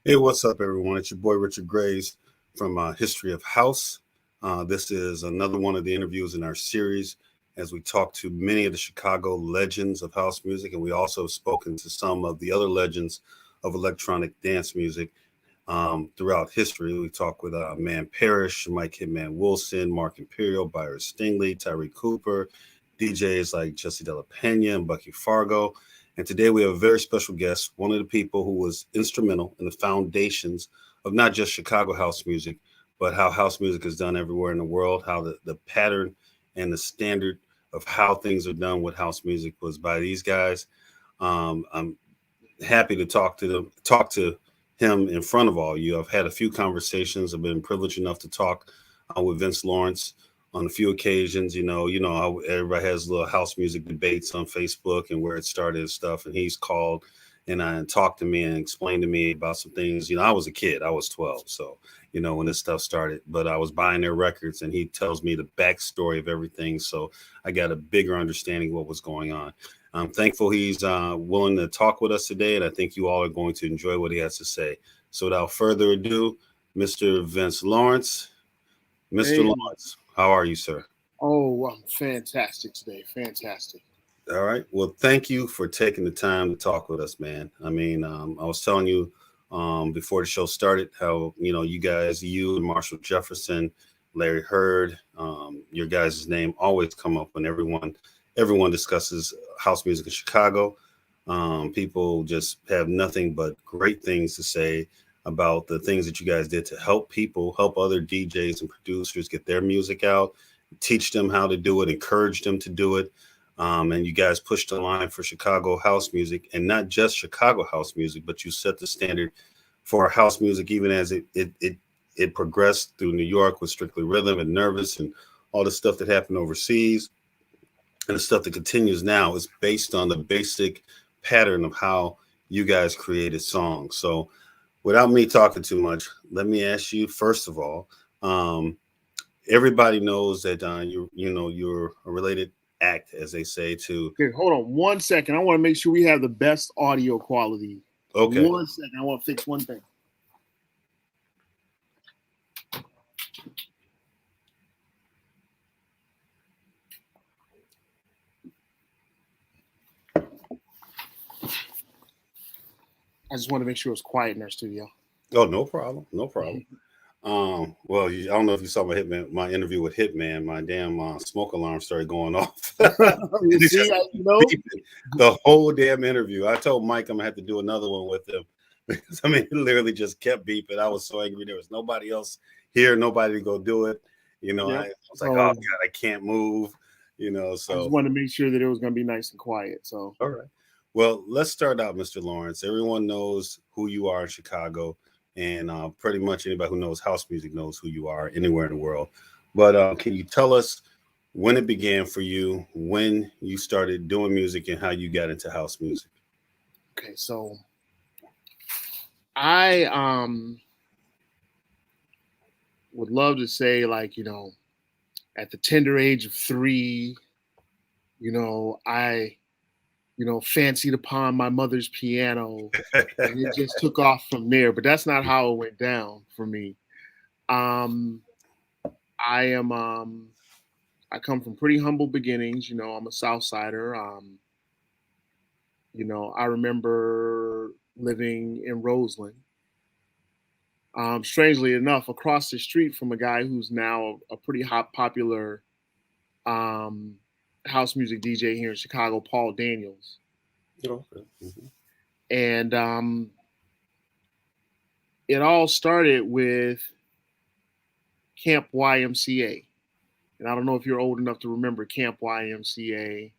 Hey, what's up, everyone? It's your boy Richard Graves from History of House. This is another one of the interviews in our series as we talk to many of the Chicago legends of house music, and we also have spoken to some of the other legends of electronic dance music throughout history. We talk with Man Parrish, Mike Hitman Wilson, Mark Imperial, Byron Stingley, Tyree Cooper, DJs like Jesse Della Pena and Bucky Fargo. And today we have a very special guest, one of the people who was instrumental in the foundations of not just Chicago house music, but how house music is done everywhere in the world, how the pattern and the standard of how things are done with house music was by these guys. I'm happy to talk to him in front of all you. I've had a few conversations. I've been privileged enough to talk with Vince Lawrence on a few occasions. You know how everybody has little house music debates on Facebook and where it started and stuff. And he's called and talked to me and explained to me about some things. I was a kid. I was 12. So, when this stuff started, but I was buying their records and he tells me the backstory of everything. So I got a bigger understanding of what was going on. I'm thankful he's willing to talk with us today, and I think you all are going to enjoy what he has to say. So without further ado, Mr. Vince Lawrence. Mr. Hey. Lawrence, how are you, sir? Oh, I'm fantastic today. Fantastic. All right. Well, thank you for taking the time to talk with us, man. I mean, I was telling you before the show started how, you guys, you and Marshall Jefferson, Larry Hurd, your guys' name always come up when everyone discusses house music in Chicago. People just have nothing but great things to say about the things that you guys did to help people, help other DJs and producers get their music out, teach them how to do it, encourage them to do it. And you guys pushed the line for Chicago house music, and not just Chicago house music, but you set the standard for house music, even as it progressed through New York with Strictly Rhythm and Nervous and all the stuff that happened overseas. And the stuff that continues now is based on the basic pattern of how you guys created songs. So without me talking too much, let me ask you, first of all, everybody knows that you're a related act, as they say, to. Okay, hold on 1 second. I want to make sure we have the best audio quality. Okay. 1 second. I want to fix one thing. I just want to make sure it's quiet in our studio. Oh, no problem. No problem. Well, I don't know if you saw my interview with Hitman. My damn smoke alarm started going off. You see, the whole damn interview. I told Mike I'm gonna have to do another one with him because it literally just kept beeping. I was so angry. There was nobody else here, nobody to go do it. Yep. I was like, oh God, I can't move. So I just wanted to make sure that it was gonna be nice and quiet. So all right. Well, let's start out, Mr. Lawrence. Everyone knows who you are in Chicago. And pretty much anybody who knows house music knows who you are anywhere in the world. But can you tell us when it began for you, when you started doing music, and how you got into house music? Okay, so I would love to say, like, at the tender age of 3, I fancied upon my mother's piano, and it just took off from there. But that's not how it went down for me. I come from pretty humble beginnings. I'm a South Sider. I remember living in Roseland. Strangely enough, across the street from a guy who's now a pretty popular house music DJ here in Chicago, Paul Daniels. Okay. Mm-hmm. And it all started with Camp YMCA. And I don't know if you're old enough to remember Camp YMCA,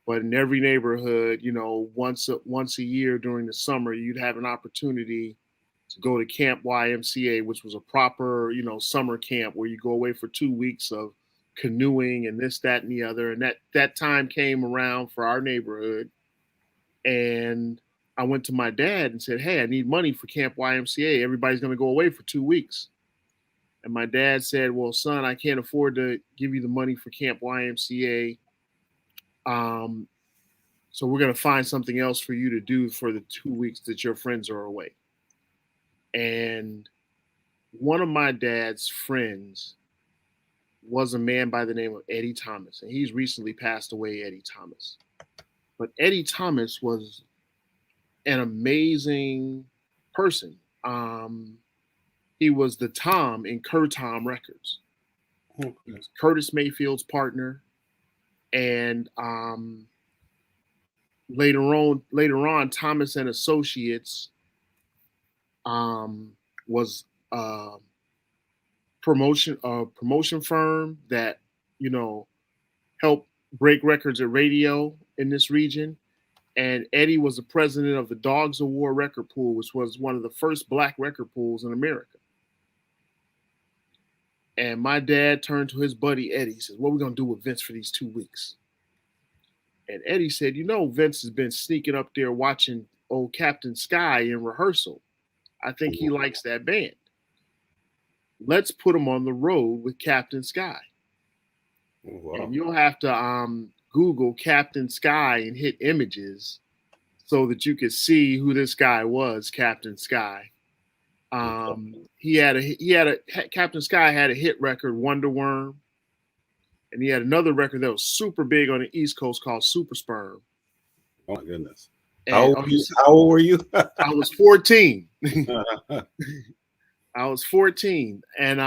but in every neighborhood, once a year during the summer, you'd have an opportunity to go to Camp YMCA, which was a proper, summer camp where you go away for 2 weeks of canoeing and this, that, and the other. And that time came around for our neighborhood. And I went to my dad and said, hey, I need money for Camp YMCA. Everybody's going to go away for 2 weeks. And my dad said, well, son, I can't afford to give you the money for Camp YMCA. So we're going to find something else for you to do for the 2 weeks that your friends are away. And one of my dad's friends was a man by the name of Eddie Thomas, and he's recently passed away, Eddie Thomas. But Eddie Thomas was an amazing person. He was the Tom in Tom Records. He was Curtis Mayfield's partner, and later on, Thomas and Associates was a promotion firm that helped break records at radio in this region. And Eddie was the president of the Dogs of War record pool, which was one of the first black record pools in America. And my dad turned to his buddy Eddie. He says, "What are we gonna do with Vince for these 2 weeks?" And Eddie said, "Vince has been sneaking up there watching old Captain Sky in rehearsal. I think he likes that band. Let's put him on the road with Captain Sky." Wow. And you'll have to Google Captain Sky and hit images so that you could see who this guy was, Captain Sky. Captain Sky had a hit record, Wonder Worm, and he had another record that was super big on the East Coast called Super Sperm. Oh my goodness! How old were you? I was 14. I was 14, and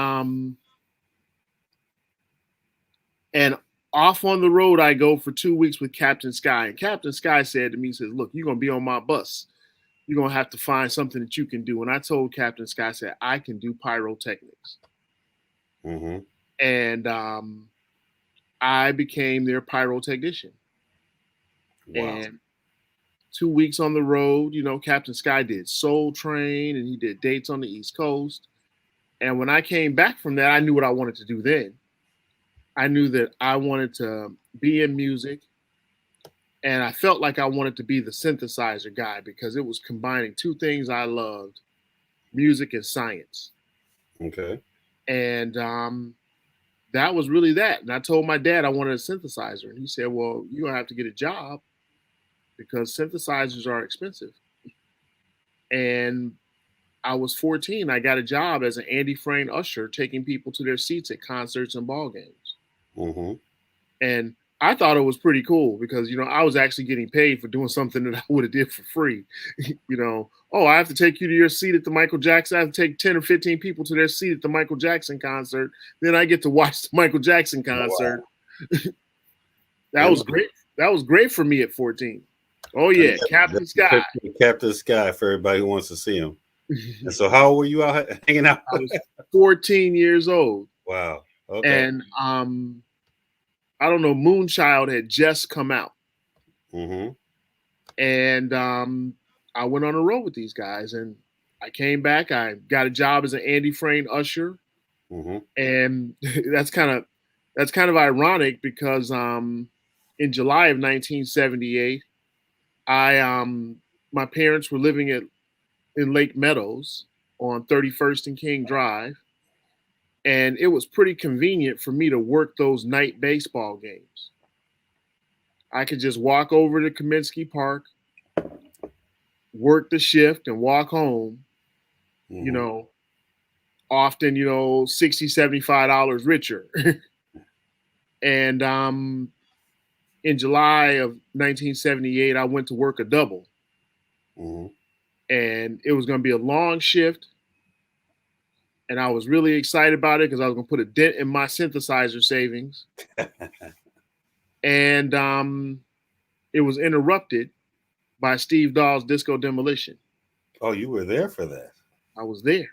off on the road I go for 2 weeks with Captain Sky. And Captain Sky said to me, he says, "Look, you're gonna be on my bus. You're going to have to find something that you can do." And I told Captain Sky, I said, "I can do pyrotechnics." Mm-hmm. And I became their pyrotechnician. Wow. And 2 weeks on the road, Captain Sky did Soul Train and he did dates on the East Coast. And when I came back from that, I knew what I wanted to do then. I knew that I wanted to be in music. And I felt like I wanted to be the synthesizer guy because it was combining two things I loved, music and science. Okay. And that was really that. And I told my dad I wanted a synthesizer. And he said, "Well, you're going to have to get a job because synthesizers are expensive." And I was 14. I got a job as an Andy Frayne usher, taking people to their seats at concerts and ball games. Mm-hmm. And I thought it was pretty cool because, I was actually getting paid for doing something that I would have did for free. "Oh, I have to take you to your seat at the Michael Jackson. I have to take 10 or 15 people to their seat at the Michael Jackson concert. Then I get to watch the Michael Jackson concert." Wow. That was great. That was great for me at 14. Oh, yeah. Captain Sky. Captain Sky for everybody who wants to see him. And so how old were you out hanging out? I was 14 years old. Wow. Okay. And I don't know, Moonchild had just come out. Mm-hmm. And I went on a road with these guys, and I came back. I got a job as an Andy Frayne usher. Mm-hmm. And that's kind of ironic because in July of 1978, my parents were living in Lake Meadows on 31st and King Drive. And it was pretty convenient for me to work those night baseball games. I could just walk over to Kaminsky Park, work the shift, and walk home, mm-hmm. Often, $60, $75 richer. And in July of 1978, I went to work a double. Mm-hmm. And it was going to be a long shift. And I was really excited about it because I was going to put a dent in my synthesizer savings. And it was interrupted by Steve Dahl's Disco Demolition. Oh, you were there for that? I was there.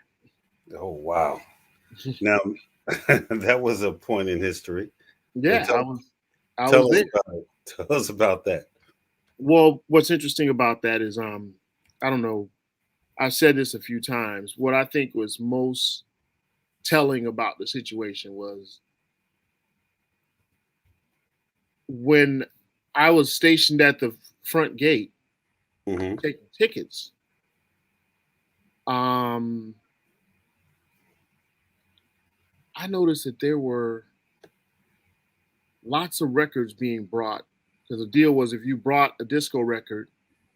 Oh, wow. Now, that was a point in history. Yeah, I was there. Tell us about that. Well, what's interesting about that is, I don't know, I've said this a few times. What I think was most telling about the situation was when I was stationed at the front gate, mm-hmm. taking tickets. I noticed that there were lots of records being brought because the deal was if you brought a disco record,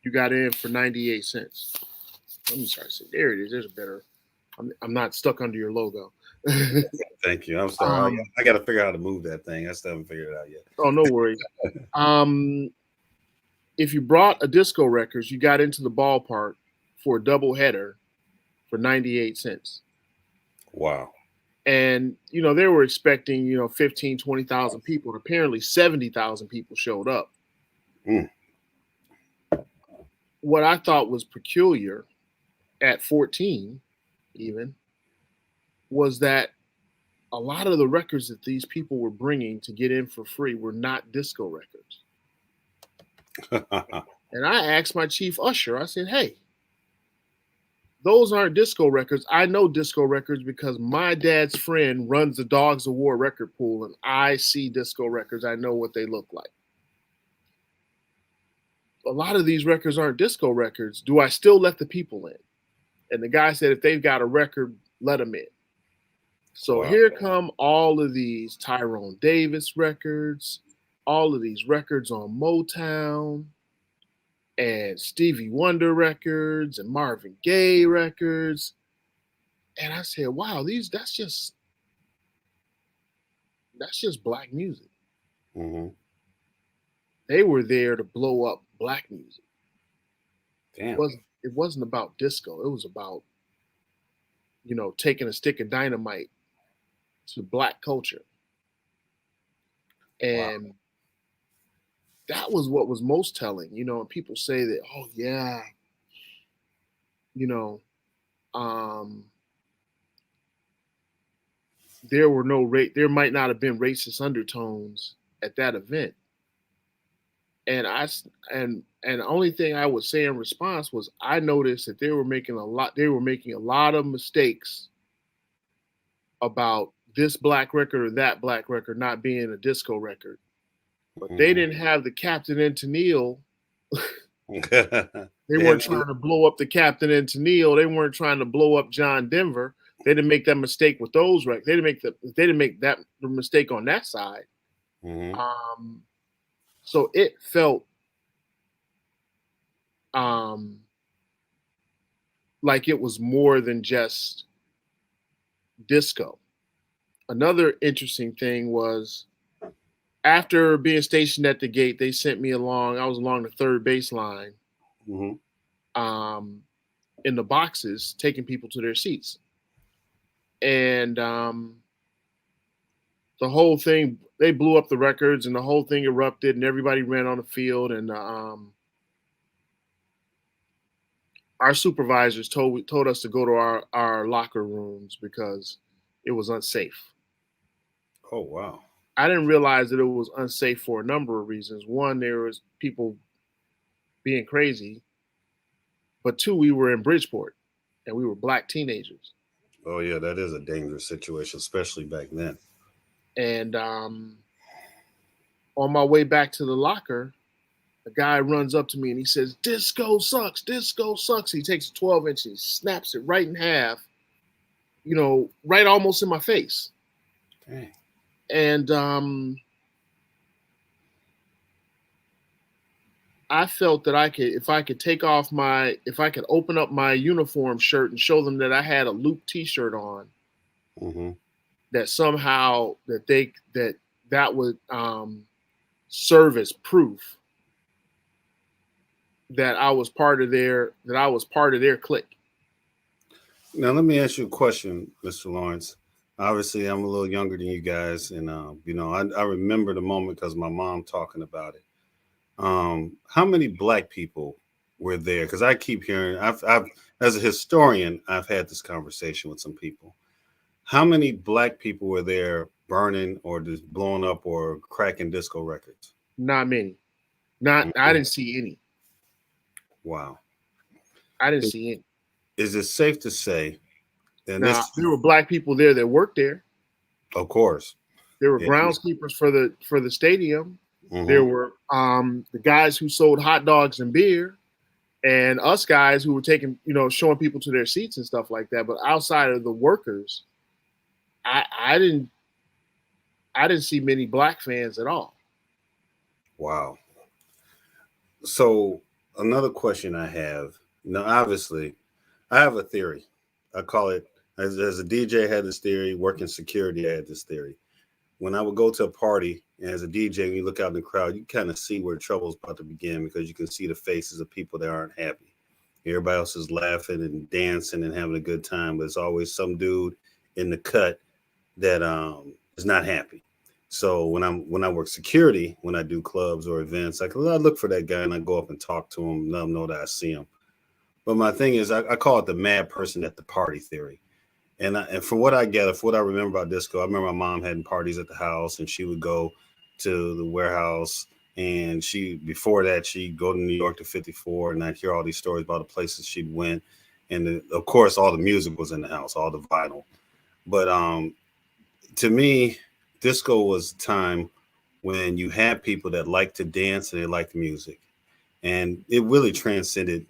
you got in for 98 cents. Let me try to see. There it is. There's a better I'm not stuck under your logo. Thank you. I'm sorry. um, I got to figure out how to move that thing. I still haven't figured it out yet. oh, no worries. If you brought a disco records, you got into the ballpark for a double header for 98 cents. Wow. And, they were expecting, 15, 20,000 people. And apparently 70,000 people showed up. Mm. What I thought was peculiar at 14, even, was that a lot of the records that these people were bringing to get in for free were not disco records. And I asked my chief usher, I said, hey, those aren't disco records. I know disco records because my dad's friend runs the Dogs of War record pool, and I see disco records. I know what they look like. A lot of these records aren't disco records. Do I still let the people in? And the guy said, if they've got a record, let them in. So here come all of these Tyrone Davis records, all of these records on Motown, and Stevie Wonder records, and Marvin Gaye records. And I said, wow, that's just black music. Mm-hmm. They were there to blow up black music. Damn. It wasn't about disco. It was about, taking a stick of dynamite to black culture. And that was what was most telling, and people say that, oh yeah, there might not have been racist undertones at that event. And the only thing I would say in response was I noticed that they were making a lot of mistakes about this black record or that black record not being a disco record. But they didn't have the Captain and Tennille. They weren't trying to blow up the Captain and Tennille. They weren't trying to blow up John Denver. They didn't make that mistake with those records. They didn't make that mistake on that side. Mm-hmm. So it felt like it was more than just disco. Another interesting thing was after being stationed at the gate, they sent me along. I was along the third baseline, in the boxes, taking people to their seats. And the whole thing, they blew up the records, and the whole thing erupted, and everybody ran on the field. And our supervisors told us to go to our locker rooms because it was unsafe. Oh, wow. I didn't realize that it was unsafe for a number of reasons. One, there was people being crazy. But two, we were in Bridgeport, and we were black teenagers. Oh, yeah, that is a dangerous situation, especially back then. And on my way back to the locker, a guy runs up to me and he says, disco sucks, disco sucks. He takes a 12-inch and he snaps it right in half, right almost in my face. Dang. And I felt that if I could open up my uniform shirt and show them that I had a Loop T-shirt on, that somehow that would serve as proof that I was part of their clique. Now, let me ask you a question, Mr. Lawrence. Obviously, I'm a little younger than you guys, and I remember the moment because my mom talking about it. How many black people were there? Because I keep hearing, I've as a historian, I've had this conversation with some people. How many black people were there burning or just blowing up or cracking disco records? Not many. I didn't see any. Wow. I didn't see any. Is it safe to say that there were black people there that worked there? Of course. There were groundskeepers for the stadium. There were the guys who sold hot dogs and beer, and us guys who were taking, showing people to their seats and stuff like that. But outside of the workers, I didn't see many black fans at all. Wow. So another question I have. Now, obviously, I have a theory. I As a DJ, I had this theory. Working security, I had this theory. When I would go to a party, and as a DJ, when you look out in the crowd, you kind of see where trouble's about to begin because you can see the faces of people that aren't happy. Everybody else is laughing and dancing and having a good time, but it's always some dude in the cut that is not happy. So when I work security, when I do clubs or events, I look for that guy and I go up and talk to him, let him know that I see him. But my thing is, I call it the mad person at the party theory. And from what I gather, from what I remember about disco, I remember my mom having parties at the house, and she would go to the warehouse, and before that she'd go to New York to 54, and I'd hear all these stories about the places she'd went, and of course all the music was in the house, all the vinyl. But to me, disco was a time when you had people that liked to dance and they liked music, and it really transcended,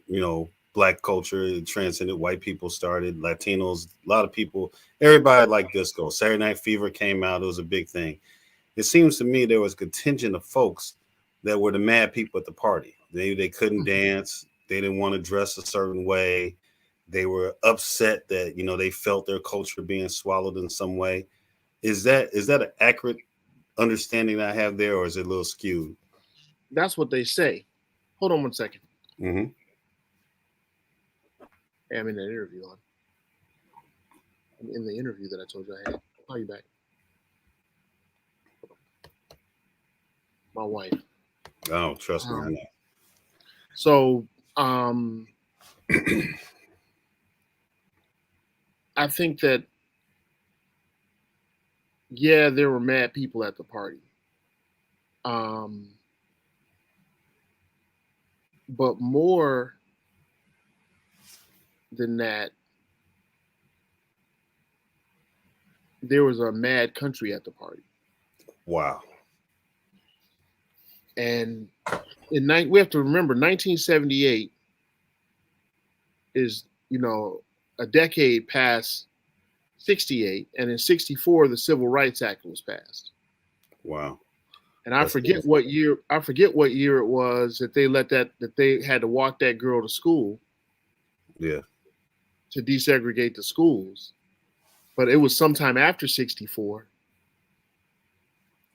Black culture. It transcended. White people started, Latinos, a lot of people, everybody liked disco. Saturday Night Fever came out. It was a big thing. It seems to me there was a contingent of folks that were the mad people at the party. They couldn't dance. They didn't want to dress a certain way. They were upset that, they felt their culture being swallowed in some way. Is that an accurate understanding that I have there, or is it a little skewed? That's what they say. Hold on one second. Mm-hmm. I'm in that interview on. I'm in the interview that I told you I had. I'll call you back. My wife. Oh, trust me, I know. So, I think that, yeah, there were mad people at the party. But more than that, there was a mad country at the party. Wow. And we have to remember 1978 is, a decade past 68, and in 64 the Civil Rights Act was passed. Wow. And I forget what year it was that they had to walk that girl to school. Yeah. To desegregate the schools. But it was sometime after 64.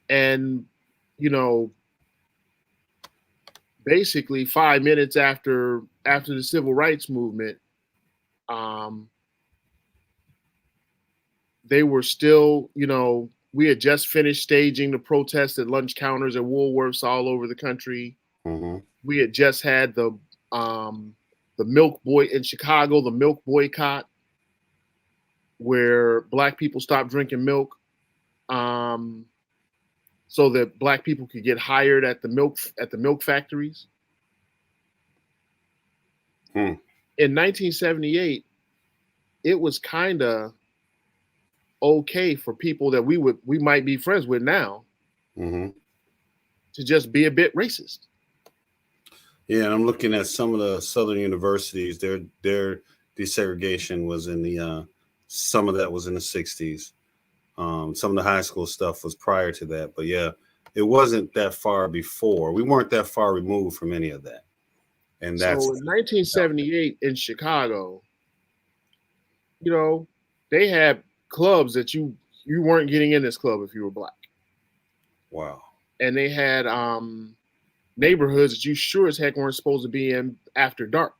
And, basically 5 minutes after the civil rights movement, they were still, we had just finished staging the protests at lunch counters at Woolworths all over the country. Mm-hmm. We had just had the milk boy in Chicago, the milk boycott, where Black people stopped drinking milk, so that Black people could get hired at the milk factories. In 1978, it was kind of okay for people that we might be friends with now, mm-hmm, to just be a bit racist. Yeah, and I'm looking at some of the Southern universities. Their desegregation was in the some of that was in the 60s. Some of the high school stuff was prior to that, but yeah, it wasn't that far before. We weren't that far removed from any of that. And that's so in 1978 in Chicago, they had clubs that you weren't getting in this club if you were Black. Wow. And they had neighborhoods that you sure as heck weren't supposed to be in after dark.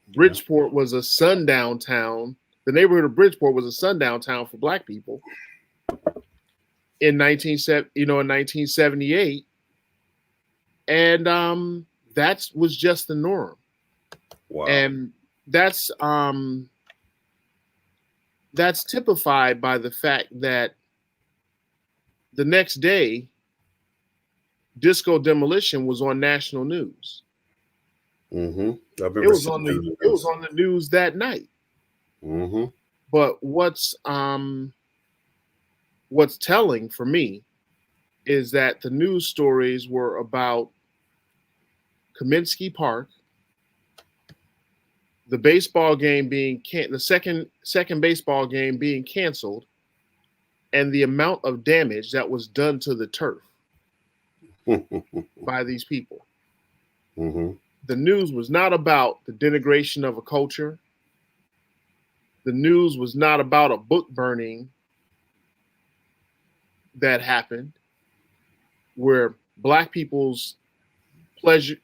Bridgeport was a sundown town. The neighborhood of Bridgeport was a sundown town for Black people in 1978, and that was just the norm. Wow. And that's typified by the fact that the next day, disco demolition was on national news. Mm-hmm. It was on the news that night. Mm-hmm. But what's telling for me is that the news stories were about Kaminsky Park, the baseball game the second baseball game being canceled, and the amount of damage that was done to the turf by these people. Mm-hmm. The news was not about the denigration of a culture. the news was not about a book burning that happened, where black people's pleasure,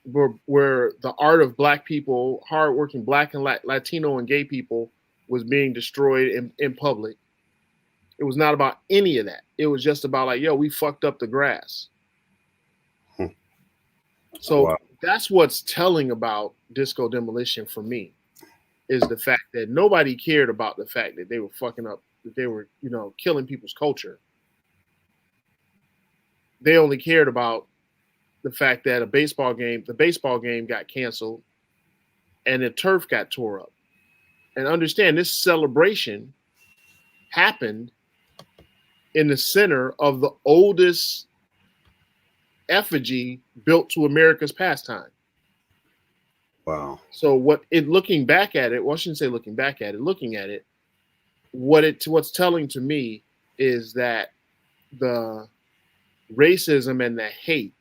where the art of black people, hardworking black and Latino and gay people, was being destroyed in public. It was not about any of that. It was just about like, yo, we fucked up the grass. So Wow. that's what's telling about Disco Demolition for me, is the fact that nobody cared about the fact that they were fucking up, that they were, killing people's culture. They only cared about the fact that the baseball game got canceled and the turf got tore up. And understand, this celebration happened in the center of the oldest effigy built to America's pastime. Wow. So looking back at it, well, I shouldn't say looking back at it, looking at it, what's telling to me is that the racism and the hate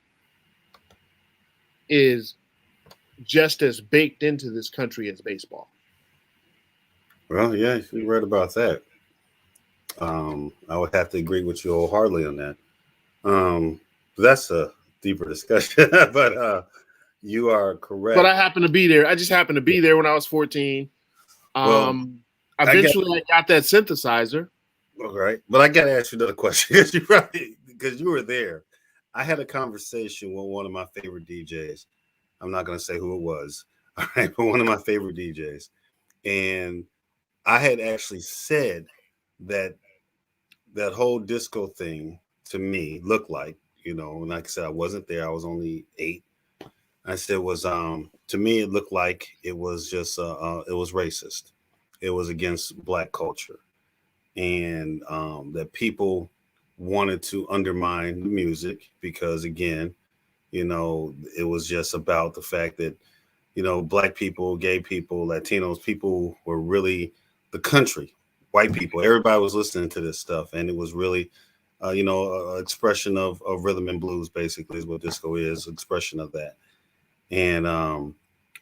is just as baked into this country as baseball. Well, yeah, you're right about that. I would have to agree with you wholeheartedly on that. That's a deeper discussion, but you are correct. But I happened to be there. I just happened to be there when I was 14. Eventually, I got that synthesizer. All right, but I got to ask you another question because you were there. I had a conversation with one of my favorite DJs. I'm not going to say who it was, all right, but one of my favorite DJs. And I had actually said that whole disco thing to me looked like, and like I said, I wasn't there. I was only 8. I said to me, it looked like it was just, it was racist. It was against black culture. And that people wanted to undermine the music because, again, it was just about the fact that, black people, gay people, Latinos, people were really the country, white people. Everybody was listening to this stuff. And it was really, an expression of rhythm and blues, basically, is what disco is, expression of that. And,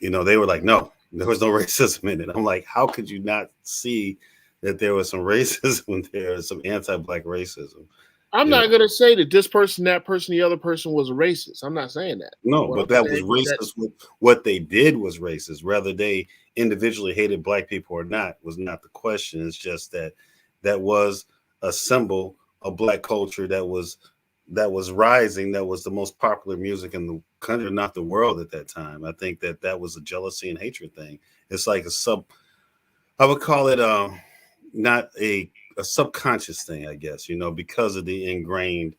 they were like, no, there was no racism in it. I'm like, how could you not see that there was some racism there, some anti-black racism? I'm not going to say that this person, that person, the other person was a racist. I'm not saying that. No, but that was racist. What they did was racist. Whether they individually hated black people or not was not the question. It's just that was a symbol of black culture that was rising. That was the most popular music in the country, not the world at that time. I think that was a jealousy and hatred thing. It's like I would call it not a subconscious thing, I guess, because of the ingrained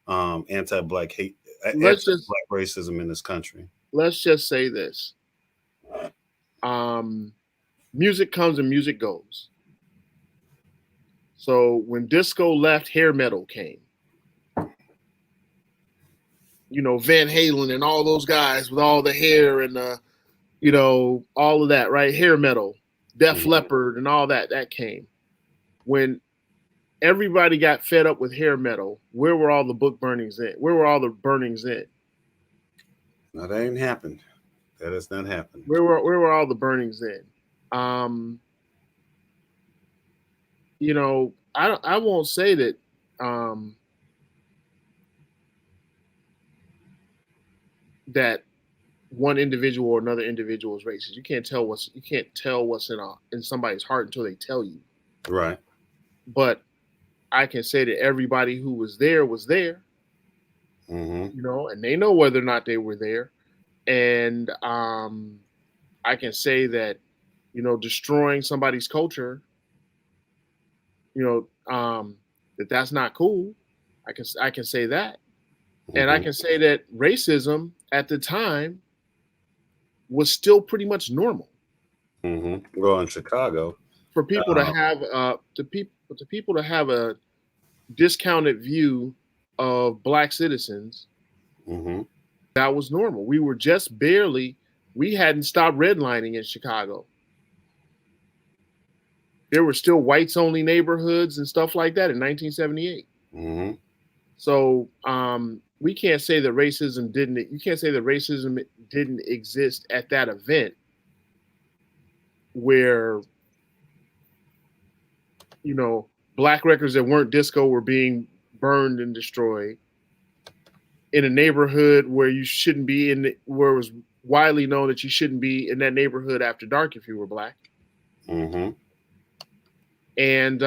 anti-black hate, anti-black racism in this country. Let's just say this. Music comes and music goes. So when disco left, hair metal came. Van Halen and all those guys with all the hair and all of that, right? Hair metal, Def Leppard and all that came. When everybody got fed up with hair metal, where were all the book burnings in? Where were all the burnings in? No, that ain't happened. That has not happened. Where were all the burnings in? I won't say that that one individual or another individual is racist. You can't tell what's in somebody's heart until they tell you. Right. But I can say that everybody who was there was there. And they know whether or not they were there. And I can say that, destroying somebody's culture, that's not cool. I can say that. And I can say that racism at the time was still pretty much normal. Well, in Chicago, for people to have people to have a discounted view of black citizens, that was normal. We were just we hadn't stopped redlining in Chicago. There were still whites only neighborhoods and stuff like that in 1978. So we can't say that racism didn't exist at that event where black records that weren't disco were being burned and destroyed in a neighborhood where you shouldn't be where it was widely known that you shouldn't be in that neighborhood after dark if you were black. Mm-hmm. And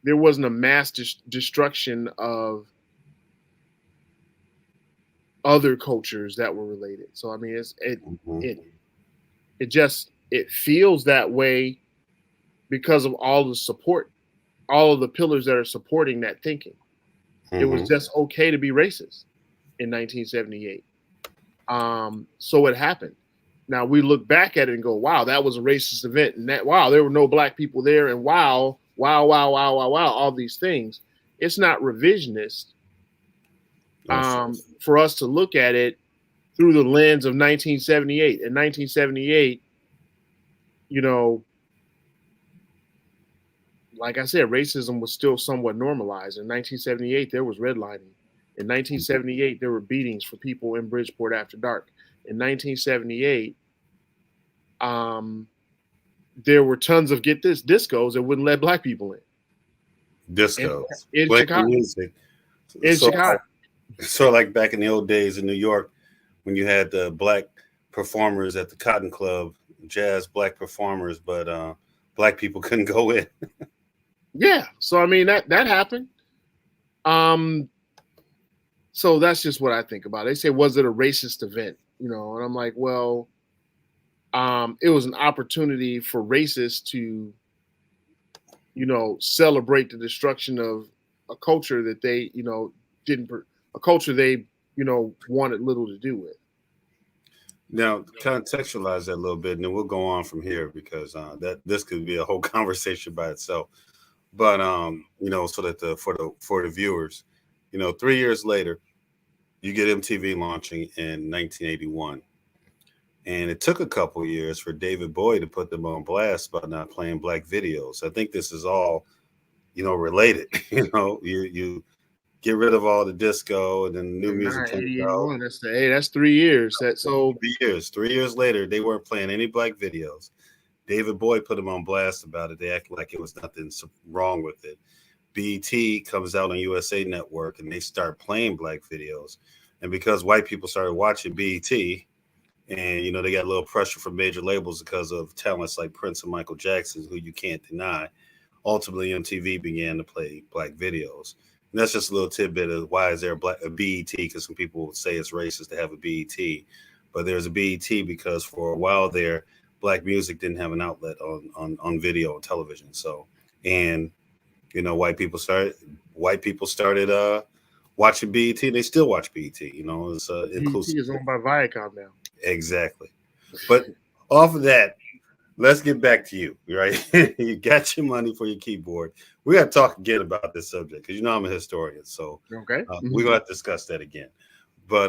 there wasn't a mass destruction of other cultures that were related. So I mean, it feels that way because of all the support, all of the pillars that are supporting that thinking. Mm-hmm. It was just okay to be racist in 1978. So it happened. Now we look back at it and go, wow, that was a racist event, and wow, there were no black people there, and wow, all these things. It's not revisionist for us to look at it through the lens of 1978. In 1978, like I said, racism was still somewhat normalized. In 1978, there was redlining. In 1978, there were beatings for people in Bridgeport after dark. In 1978, there were tons of discos that wouldn't let black people in. Discos in Chicago. Music. In Chicago. So like back in the old days in New York, when you had the black performers at the Cotton Club, jazz black performers, but black people couldn't go in. Yeah, so I mean that happened. So that's just what I think about it. They say, was it a racist event? And I'm like, well, it was an opportunity for racists to, celebrate the destruction of a culture that they, a culture they, wanted little to do with. Now, contextualize that a little bit, and then we'll go on from here because this could be a whole conversation by itself. But so that for the viewers, 3 years later, you get MTV launching in 1981, and it took a couple of years for David Bowie to put them on blast by not playing black videos. I think this is all, related. You get rid of all the disco, and then new music comes out. That's 3 years. 3 years. 3 years later, they weren't playing any black videos. David Bowie put them on blast about it. They acted like it was nothing wrong with it. BET comes out on USA Network, and they start playing black videos. And because white people started watching BET, and, they got a little pressure from major labels because of talents like Prince and Michael Jackson, who you can't deny, ultimately MTV began to play black videos. And that's just a little tidbit of why is there a BET, because some people would say it's racist to have a BET. But there's a BET because for a while there, black music didn't have an outlet on video and television. So, and white people started watching BET, and they still watch BET. It's inclusive. BET is owned by Viacom now. Exactly. But off of that, let's get back to you. Right, you got your money for your keyboard. We got to talk again about this subject because I'm a historian. So okay, we're gonna have to discuss that again. But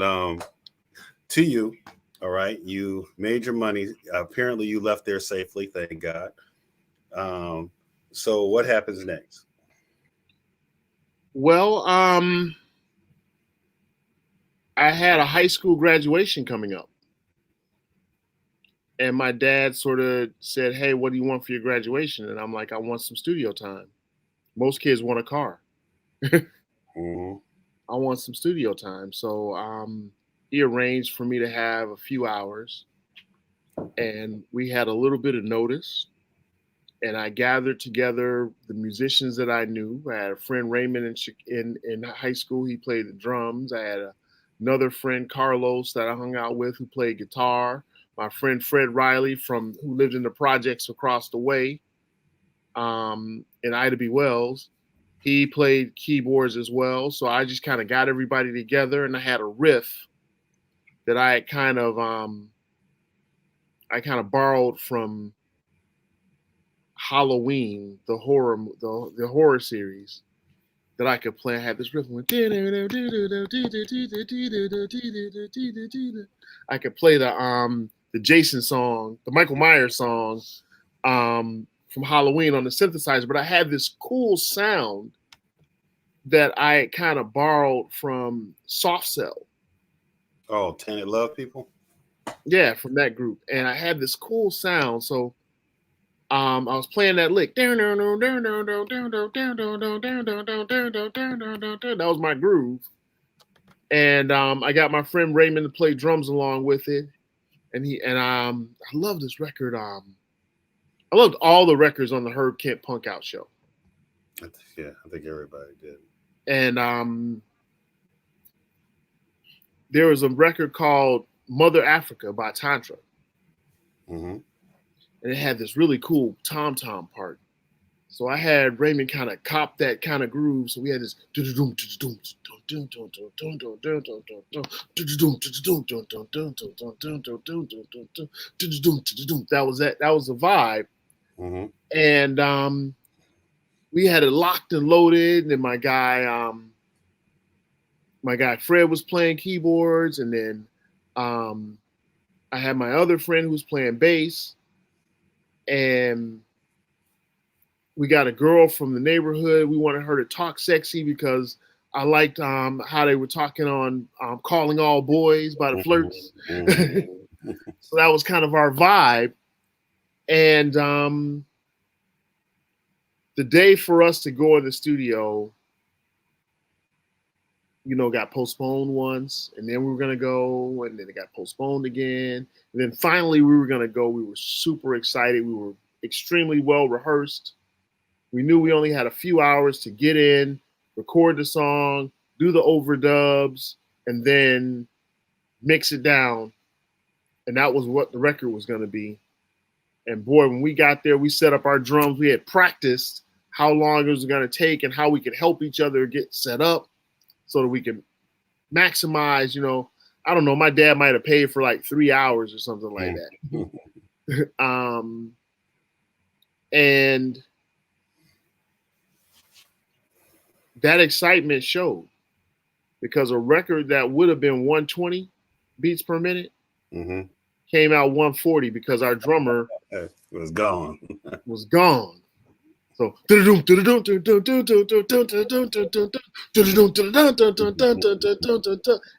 to you. All right, you made your money. Apparently, you left there safely. Thank God. So, what happens next? Well, I had a high school graduation coming up, and my dad sort of said, "Hey, what do you want for your graduation?" And I'm like, "I want some studio time." Most kids want a car. Mm-hmm. I want some studio time, so he arranged for me to have a few hours, and we had a little bit of notice, and I gathered together the musicians that I knew. I had a friend, Raymond, in high school. He played the drums. I had another friend, Carlos, that I hung out with, who played guitar. My friend, Fred Riley, who lived in the projects across the way in Ida B. Wells. He played keyboards as well. So I just kind of got everybody together, and I had a riff that I kind of borrowed from Halloween, the horror series that I could play. I had this riff. I could play the Jason song, the Michael Myers song from Halloween on the synthesizer, but I had this cool sound that I kind of borrowed from Soft Cell. Oh, Tainted Love People? Yeah, from that group. And I had this cool sound. So I was playing that lick. That was my groove. And I got my friend Raymond to play drums along with it. I love this record. I loved all the records on the Herb Kent Punk Out show. Yeah, I think everybody did. And there was a record called Mother Africa by Tantra. Mm-hmm. And it had this really cool tom-tom part. So I had Raymond kind of cop that kind of groove. So we had this. That was that. That was the vibe. Mm-hmm. And we had it locked and loaded. And my guy Fred was playing keyboards, and then I had my other friend who was playing bass, and we got a girl from the neighborhood. We wanted her to talk sexy because I liked how they were talking on Calling All Boys by the Flirts. Mm-hmm. So that was kind of our vibe. And the day for us to go in the studio, got postponed once, and then we were going to go, and then it got postponed again. And then finally we were going to go. We were super excited. We were extremely well rehearsed. We knew we only had a few hours to get in, record the song, do the overdubs, and then mix it down. And that was what the record was going to be. And boy, when we got there, we set up our drums. We had practiced how long it was going to take and how we could help each other get set up so that we could maximize, I don't know, my dad might have paid for like 3 hours or something like that. And that excitement showed, because a record that would have been 120 beats per minute came out 140 because our drummer was gone. So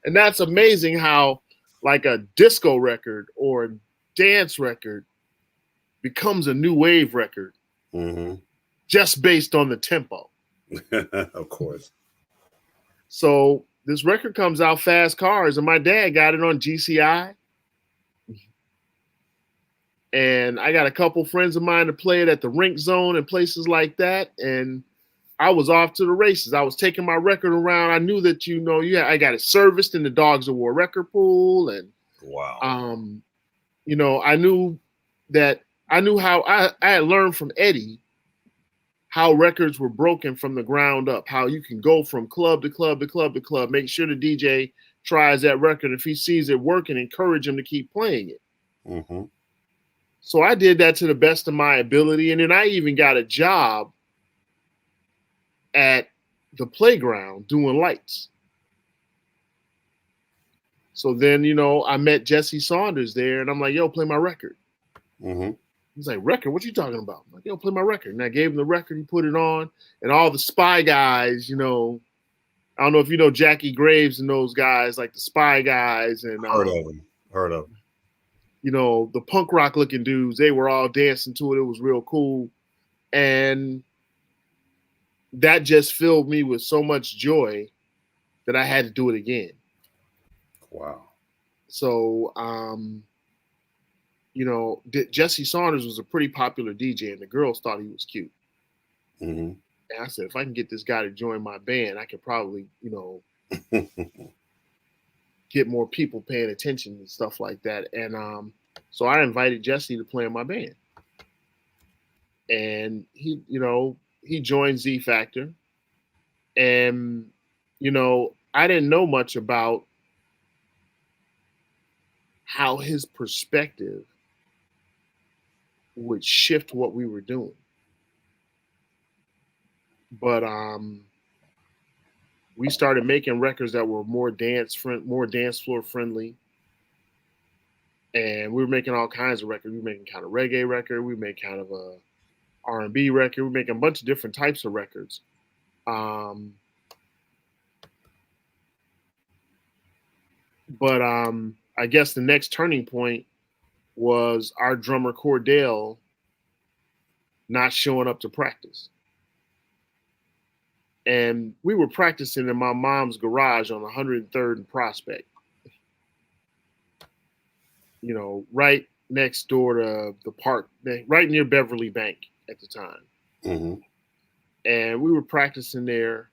and that's amazing how like a disco record or a dance record becomes a new wave record just based on the tempo. Of course. So this record comes out, Fast Cars, and my dad got it on GCI. And I got a couple friends of mine to play it at the Rink Zone and places like that. And I was off to the races. I was taking my record around. I knew that, I got it serviced in the Dogs of War record pool. And, wow. I knew how I had learned from Eddie how records were broken from the ground up, how you can go from club to club to club to club, make sure the DJ tries that record. If he sees it working, encourage him to keep playing it. Mm-hmm. So I did that to the best of my ability. And then I even got a job at the playground doing lights. So then, I met Jesse Saunders there, and I'm like, yo, play my record. Mm-hmm. He's like, record? What you talking about? I'm like, yo, play my record. And I gave him the record. He put it on. And all the Spy Guys, I don't know if you know Jackie Graves and those guys, like the Spy Guys. And Heard of them. The punk rock looking dudes, they were all dancing to it. It was real cool. And that just filled me with so much joy that I had to do it again. Wow. So, Jesse Saunders was a pretty popular DJ, and the girls thought he was cute. Mm-hmm. And I said, if I can get this guy to join my band, I could probably, get more people paying attention and stuff like that. And so I invited Jesse to play in my band. And he joined Z Factor. And, I didn't know much about how his perspective would shift what we were doing. But we started making records that were more dance floor friendly. And we were making all kinds of records. We were making kind of reggae record. We made kind of a R&B record. We were making a bunch of different types of records. But I guess the next turning point was our drummer Cordell not showing up to practice. And we were practicing in my mom's garage on 103rd and Prospect, right next door to the park, right near Beverly Bank at the time. Mm-hmm. And we were practicing there,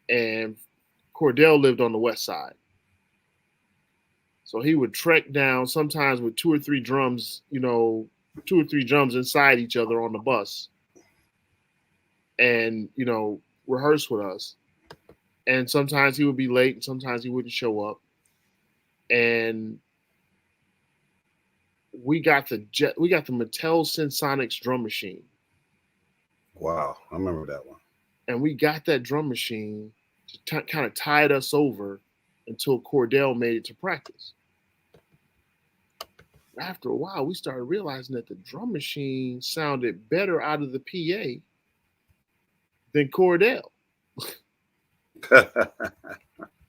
and Cordell lived on the west side. So he would trek down sometimes with two or three drums inside each other on the bus and, rehearse with us. And sometimes he would be late and sometimes he wouldn't show up. And we got the Mattel Sensonics drum machine. Wow, I remember that one. And we got that drum machine to kind of tide us over until Cordell made it to practice. After a while, we started realizing that the drum machine sounded better out of the PA than Cordell.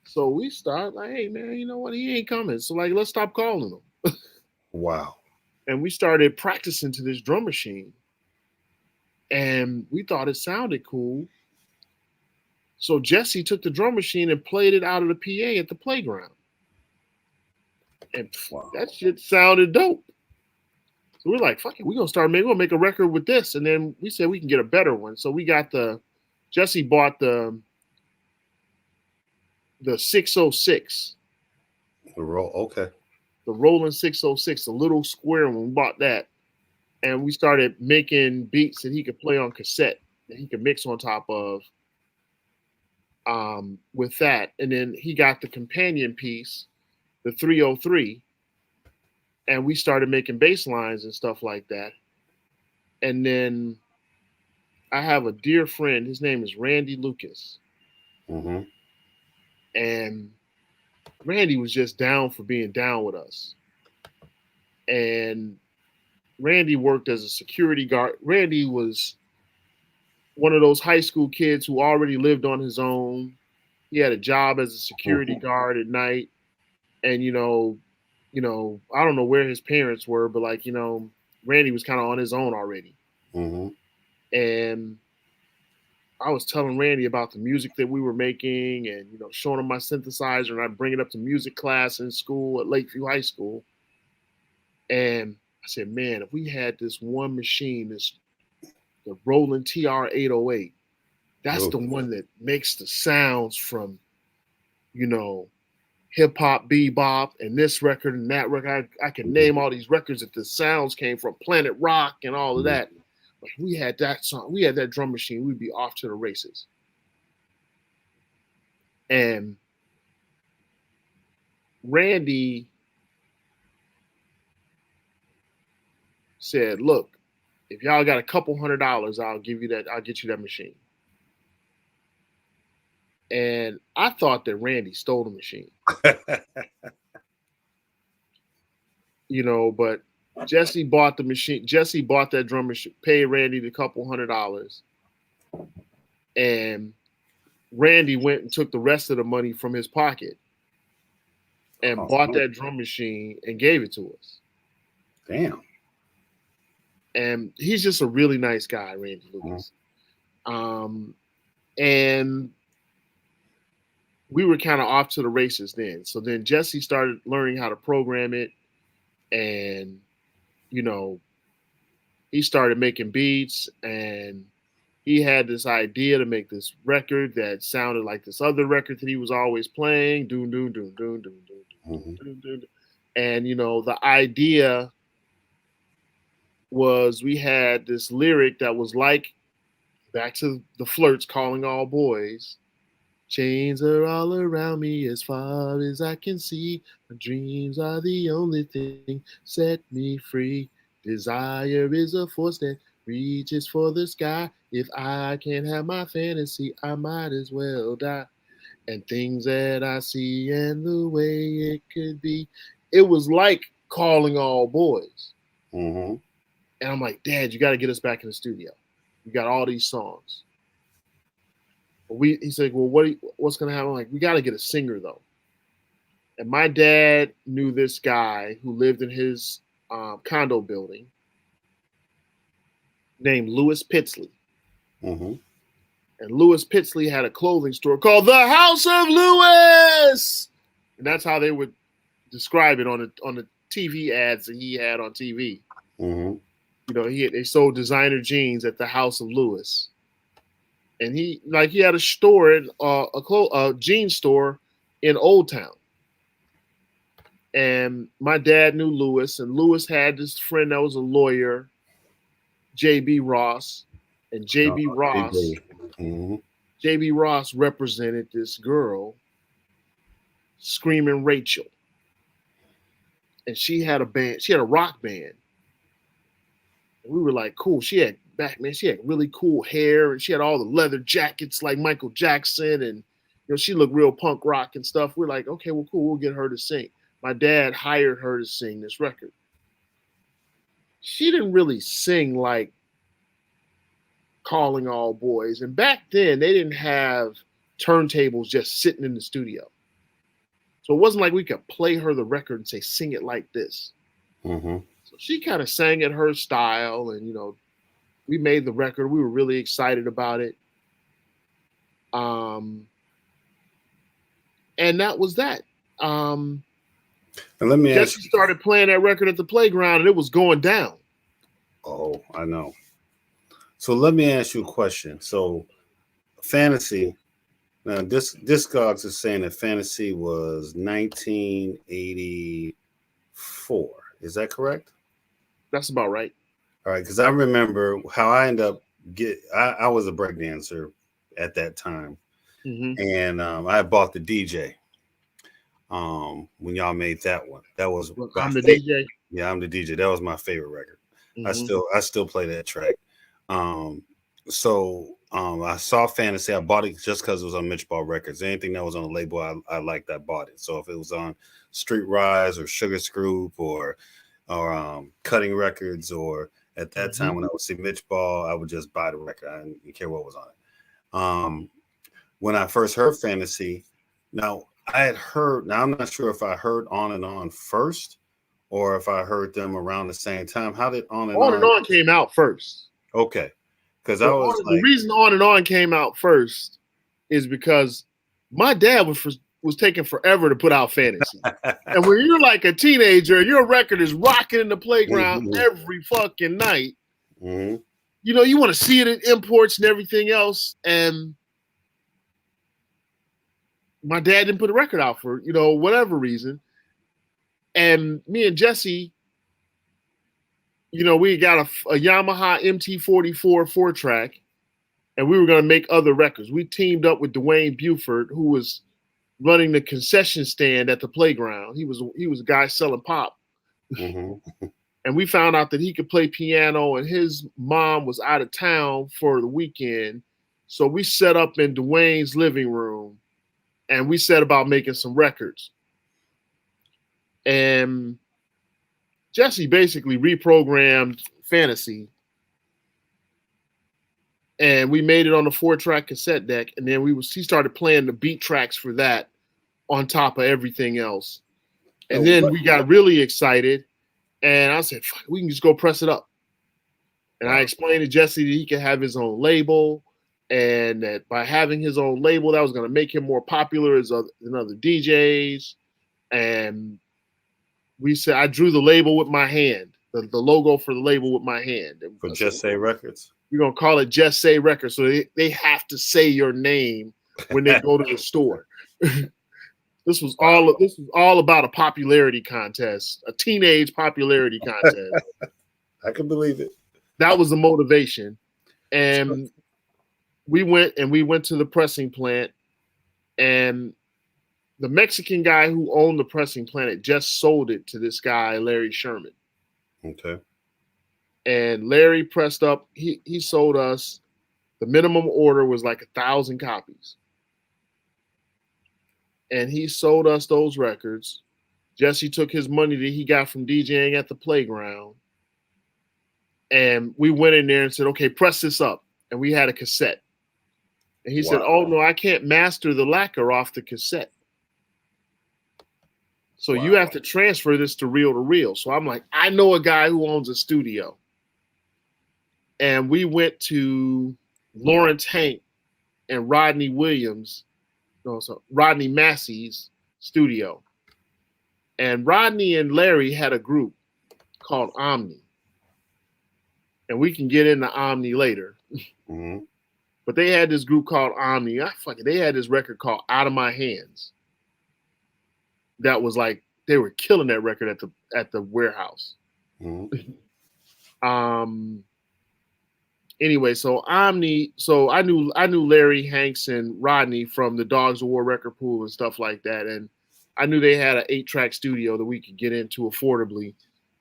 So we started like, hey, man, you know what? He ain't coming. So, like, let's stop calling him. Wow. And we started practicing to this drum machine. And we thought it sounded cool. So Jesse took the drum machine and played it out of the PA at the playground. And that shit sounded dope. So we're like, fuck it, we're gonna make a record with this. And then we said we can get a better one. So we got Jesse bought the 606. Okay. The Roland 606, the little square one. We bought that. And we started making beats that he could play on cassette that he could mix on top of with that. And then he got the companion piece, the 303, and we started making bass lines and stuff like that. And then I have a dear friend, his name is Randy Lucas. Mm-hmm. And Randy was just down for being down with us. And Randy worked as a security guard. Randy was one of those high school kids who already lived on his own. He had a job as a security guard at night. And, I don't know where his parents were, but Randy was kind of on his own already. Mm-hmm. And I was telling Randy about the music that we were making and, showing him my synthesizer, and I'd bring it up to music class in school at Lakeview High School. And I said, man, if we had this one machine, the Roland TR-808, that's the one that makes the sounds from, hip hop, bebop, and this record and that record. I can name all these records that the sounds came from, Planet Rock and all of that. But we had that song, we had that drum machine, we'd be off to the races. And Randy said, look, if y'all got a couple $100, I'll get you that machine. And I thought that Randy stole the machine. But Jesse bought the machine. Jesse bought that drum machine, paid Randy the couple $100. And Randy went and took the rest of the money from his pocket and bought that drum machine and gave it to us. Damn. And he's just a really nice guy, Randy Lucas. And we were kind of off to the races then. So then Jesse started learning how to program it. And, he started making beats, and he had this idea to make this record that sounded like this other record that he was always playing. Doom, doom, doom, doom, doom, doom, doom, doom, doom. And, the idea was we had this lyric that was like, back to the Flirts, Calling All Boys. Chains are all around me as far as I can see. My dreams are the only thing set me free. Desire is a force that reaches for the sky. If I can't have my fantasy, I might as well die. And things that I see and the way it could be. It was like Calling All Boys. Mm-hmm. And I'm like, Dad, you got to get us back in the studio. You got all these songs. He said, well, what's going to happen? I'm like, we got to get a singer, though. And my dad knew this guy who lived in his condo building named Louis Pitsley. Mm-hmm. And Louis Pitsley had a clothing store called the House of Louis. And that's how they would describe it on the TV ads that he had on TV. Mm-hmm. You know, they sold designer jeans at the House of Louis. And he had a store, a jean store in Old Town. And my dad knew Louis, and Louis had this friend that was a lawyer, J.B. Ross, and J.B. Ross, Mm-hmm. J.B. Ross represented this girl, Screaming Rachel, and she had a band. She had a rock band, and we were like, "Cool." She had really cool hair, and she had all the leather jackets like Michael Jackson, and she looked real punk rock and stuff. We're like, "Okay, well, cool. We'll get her to sing." My dad hired her to sing this record. She didn't really sing like Calling All Boys. And back then, they didn't have turntables just sitting in the studio. So it wasn't like we could play her the record and say, sing it like this. Mm-hmm. So she kind of sang it her style. And, we made the record. We were really excited about it. And that was that. And let me ask you. Jesse started playing that record at the playground, and it was going down. Oh, I know. So let me ask you a question. So Fantasy, now Discogs is saying that Fantasy was 1984. Is that correct? That's about right. All right, because I remember how I ended up I was a breakdancer at that time. Mm-hmm. And I bought the DJ when y'all made that one. That was I'm the DJ. Yeah, I'm the DJ. That was my favorite record. Mm-hmm. I still play that track. So I saw Fantasy. I bought it just because it was on Mitch Ball Records. Anything that was on the label, I liked. I bought it. So if it was on Street Rise or Sugar Scoop or Cutting Records, or at that time when I would see Mitch Ball, I would just buy the record. I didn't care what was on it. When I first heard Fantasy, now I had heard. Now I'm not sure if I heard On and On first, or if I heard them around the same time. How did On and On came out first? Okay, because the reason On and On came out first is because my dad was taking forever to put out Fantasy, and when you're like a teenager and your record is rocking in the playground every fucking night, you want to see it in imports and everything else, and my dad didn't put a record out for whatever reason, and me and Jesse. We got a Yamaha MT44 4-track, and we were going to make other records. We teamed up with Dwayne Buford, who was running the concession stand at the playground. He was a guy selling pop. And we found out that he could play piano, and his mom was out of town for the weekend. So we set up in Dwayne's living room, and we set about making some records. And Jesse basically reprogrammed Fantasy, and we made it on the 4-track cassette deck, and then he started playing the beat tracks for that on top of everything else. And then we got really excited, and I said, "Fuck, we can just go press it up." And I explained to Jesse that he could have his own label, and that by having his own label, that was going to make him more popular than other DJs. And we said, I drew the label with my hand, the logo for the label with my hand. For Just Say Records? We're going to call it Just Say Records. So they have to say your name when they go to the store. This was all about a popularity contest, a teenage popularity contest. I can believe it. That was the motivation. And we went to the pressing plant, and the Mexican guy who owned the pressing plant had just sold it to this guy, Larry Sherman. Okay. And Larry pressed up. He sold us. The minimum order was like 1,000 copies. And he sold us those records. Jesse took his money that he got from DJing at the playground. And we went in there and said, okay, press this up. And we had a cassette. And he said, oh, no, I can't master the lacquer off the cassette. So you have to transfer this to reel. So I'm like, I know a guy who owns a studio. And we went to Lawrence Hank and Rodney Massey's studio. And Rodney and Larry had a group called Omni. And we can get into Omni later. Mm-hmm. But they had this group called Omni. They had this record called Out of My Hands. That was like, they were killing that record at the warehouse. Mm-hmm. Anyway, so Omni, so I knew Larry, Hanks, and Rodney from the Dogs of War record pool and stuff like that. And I knew they had an 8-track studio that we could get into affordably.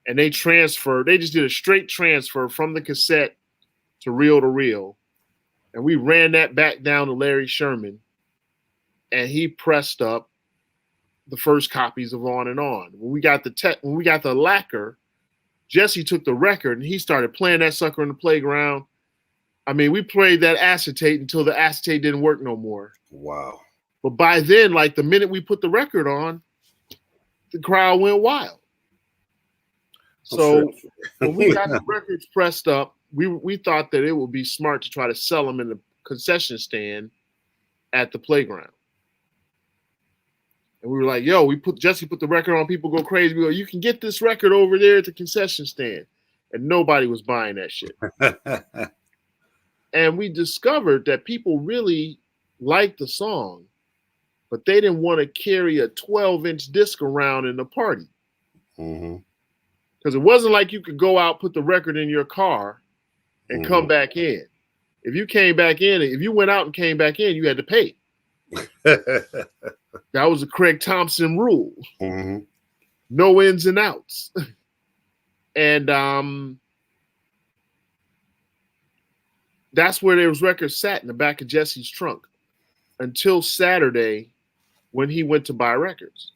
And they just did a straight transfer from the cassette to reel. And we ran that back down to Larry Sherman. And he pressed up the first copies of On and On. When we got the lacquer, Jesse took the record and he started playing that sucker in the playground. I mean, we played that acetate until the acetate didn't work no more. Wow. But by then, like the minute we put the record on, the crowd went wild. So when we got the records pressed up, we thought that it would be smart to try to sell them in the concession stand at the playground. And we were like, yo, Jesse put the record on, people go crazy. We go, you can get this record over there at the concession stand. And nobody was buying that shit. And we discovered that people really liked the song, but they didn't want to carry a 12-inch disc around in the party. Mm-hmm. Because it wasn't like you could go out, put the record in your car, and come back in. If you went out and came back in, you had to pay. That was the Craig Thompson rule. Mm-hmm. No ins and outs. And that's where those records sat in the back of Jesse's trunk until Saturday when he went to buy records.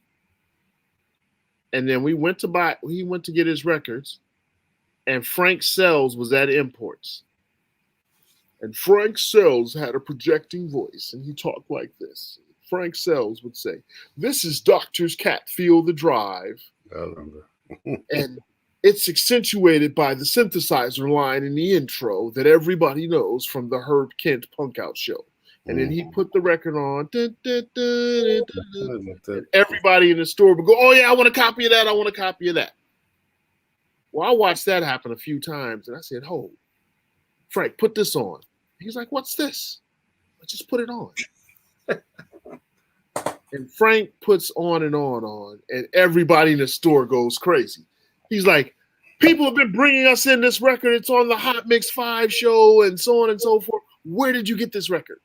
And then he went to get his records, and Frank Sells was at Imports. And Frank Sells had a projecting voice, and he talked like this. Frank Sells would say, "This is Doctor's Cat Feel the Drive." I remember. And it's accentuated by the synthesizer line in the intro that everybody knows from the Herb Kent Punk Out show. And then he put the record on. And everybody in the store would go, "Oh, yeah, I want a copy of that. I want a copy of that." Well, I watched that happen a few times, and I said, "Oh, Frank, put this on." He's like, "What's this?" I just put it on. And Frank puts On and On, and everybody in the store goes crazy. He's like, "People have been bringing us in this record. It's on the Hot Mix 5 show and so on and so forth. Where did you get this record?"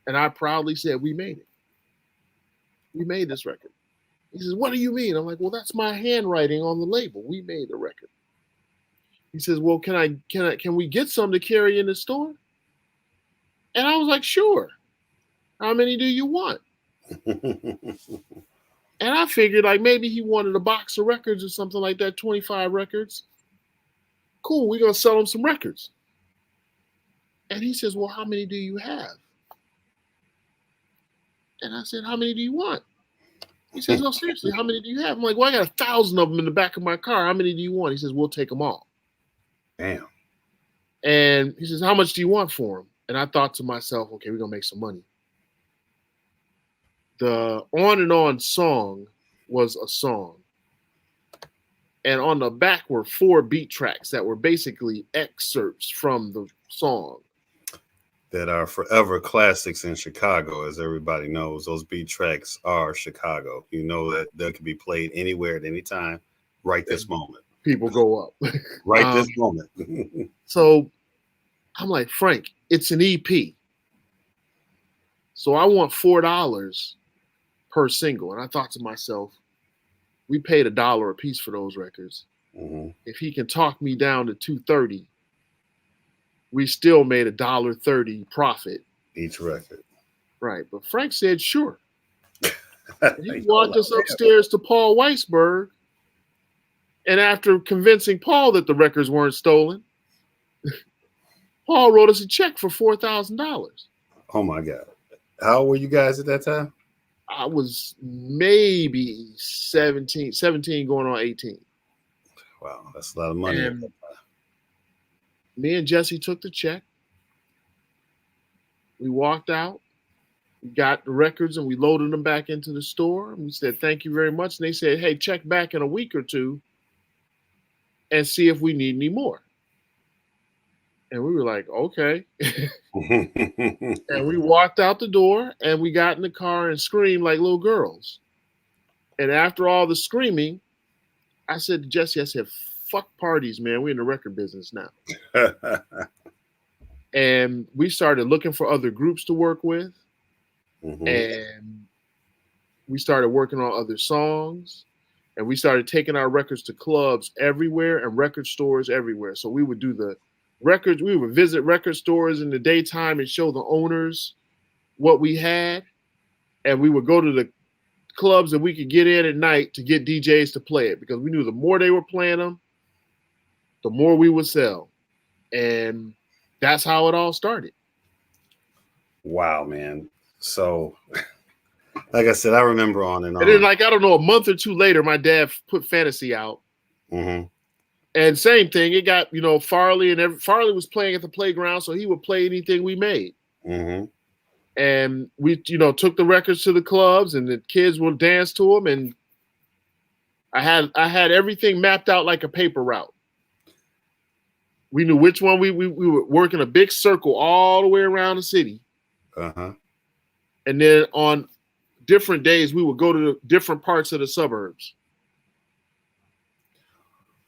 And I proudly said, "We made it. We made this record." He says, "What do you mean?" I'm like, "Well, that's my handwriting on the label. We made the record." He says, "Well, can we get some to carry in the store?" And I was like, "Sure. How many do you want?" And I figured like maybe he wanted a box of records or something like that, 25 records. Cool, we're going to sell him some records. And he says, "Well, how many do you have?" And I said, "How many do you want?" He says, "No, seriously, how many do you have?" I'm like, "Well, I got 1,000 of them in the back of my car. How many do you want?" He says, "We'll take them all." Damn. And he says, "How much do you want for them?" And I thought to myself, okay, we're going to make some money. The On and On song was a song. And on the back were 4 beat tracks that were basically excerpts from the song. That are forever classics in Chicago, as everybody knows. Those beat tracks are Chicago. You know that they can be played anywhere at any time, right this moment. People go up. Right this moment. So I'm like, "Frank, it's an EP. So I want $4 per single." And I thought to myself, we paid $1 a piece for those records. Mm-hmm. If he can talk me down to $2.30, we still made $1.30 profit. Each record. Right. But Frank said, "Sure." He walked us upstairs to Paul Weisberg. And after convincing Paul that the records weren't stolen, Paul wrote us a check for $4,000. Oh my God. How old were you guys at that time? I was maybe 17 going on 18. Wow, that's a lot of money. And me and Jesse took the check. We walked out, we got the records, and we loaded them back into the store. And we said, thank you very much. And they said, hey, check back in a week or two and see if we need any more. And we were like, okay. And we walked out the door and we got in the car and screamed like little girls. And after all the screaming, I said to Jesse, I said, fuck parties, man. We're in the record business now. And we started looking for other groups to work with. And we started working on other songs. And we started taking our records to clubs everywhere and record stores everywhere. So we would do the records. We would visit record stores in the daytime and show the owners what we had. And we would go to the clubs that we could get in at night to get DJs to play it, because we knew the more they were playing them, the more we would sell. And that's how it all started. Wow, man. So, like I said, I remember on and on. And then, like, I don't know, a month or two later, my dad put Fantasy out. And same thing, it got, Farley, and Farley was playing at the playground, so he would play anything we made. And we, took the records to the clubs, and the kids would dance to them. And I had everything mapped out like a paper route. We knew which one we were working a big circle all the way around the city. And then on different days, we would go to the different parts of the suburbs.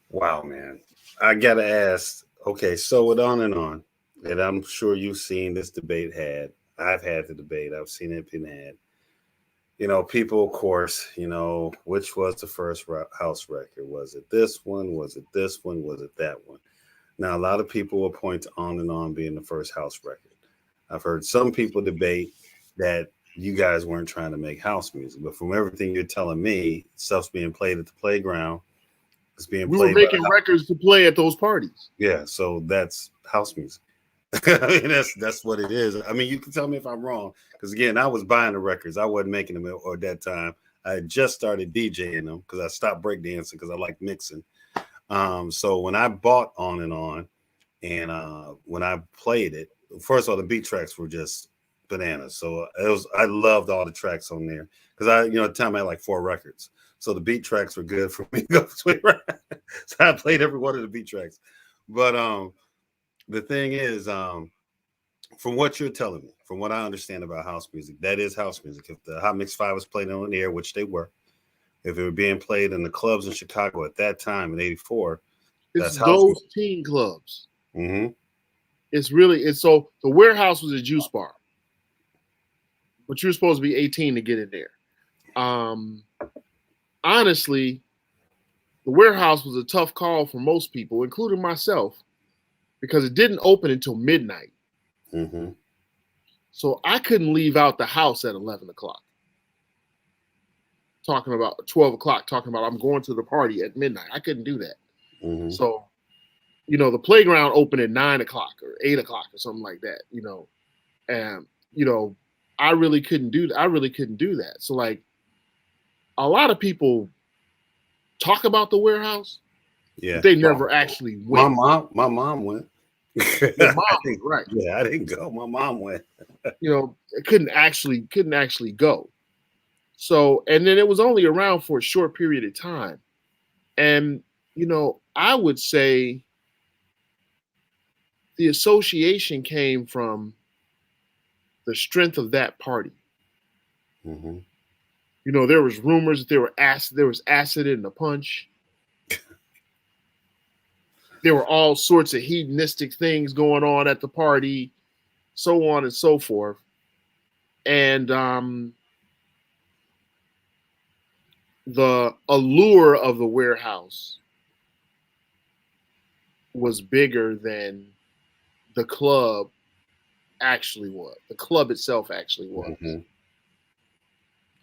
Wow, man. I got to ask, okay, so with On and On, and I'm sure you've seen this debate had. I've had the debate. I've seen it been had. People, of course, which was the first house record? Was it this one? Was it this one? Was it that one? Now, a lot of people will point to On and On being the first house record. I've heard some people debate that you guys weren't trying to make house music, but from everything you're telling me, stuff's being played at the playground. It's being played. We were making records to play at those parties. Yeah, so that's house music. I mean, that's what it is. I mean, you can tell me if I'm wrong, because again, I was buying the records. I wasn't making them at that time. I had just started DJing them because I stopped breakdancing because I like mixing. So when I bought On and On, and when I played it, first of all, the beat tracks were just bananas. So I loved all the tracks on there because at the time I had like 4 records. So the beat tracks were good for me to go between. So I played every one of the beat tracks. But the thing is, from what you're telling me, from what I understand about house music, that is house music. If the Hot Mix 5 was played on the air, which they were, if it were being played in the clubs in Chicago at that time in '84, it's those teen clubs. Mm-hmm. So the Warehouse was a juice bar, but you're supposed to be 18 to get in there. Honestly, the Warehouse was a tough call for most people, including myself, because it didn't open until midnight. Mm-hmm. So I couldn't leave out the house at 11 o'clock. Talking about 12 o'clock, talking about I'm going to the party at midnight. I couldn't do that. Mm-hmm. So, the playground opened at 9 o'clock or 8 o'clock or something like that, and, I really couldn't do that. So, like, a lot of people talk about the Warehouse. Yeah. They never actually went. My mom went. Your mom, right. Yeah, I didn't go. My mom went. It couldn't actually go. So, and then it was only around for a short period of time. And, I would say the association came from the strength of that party. Mm-hmm. There was rumors that there was acid in the punch. There were all sorts of hedonistic things going on at the party, so on and so forth. And the allure of the Warehouse was bigger than the club actually was. The club itself actually was. Mm-hmm.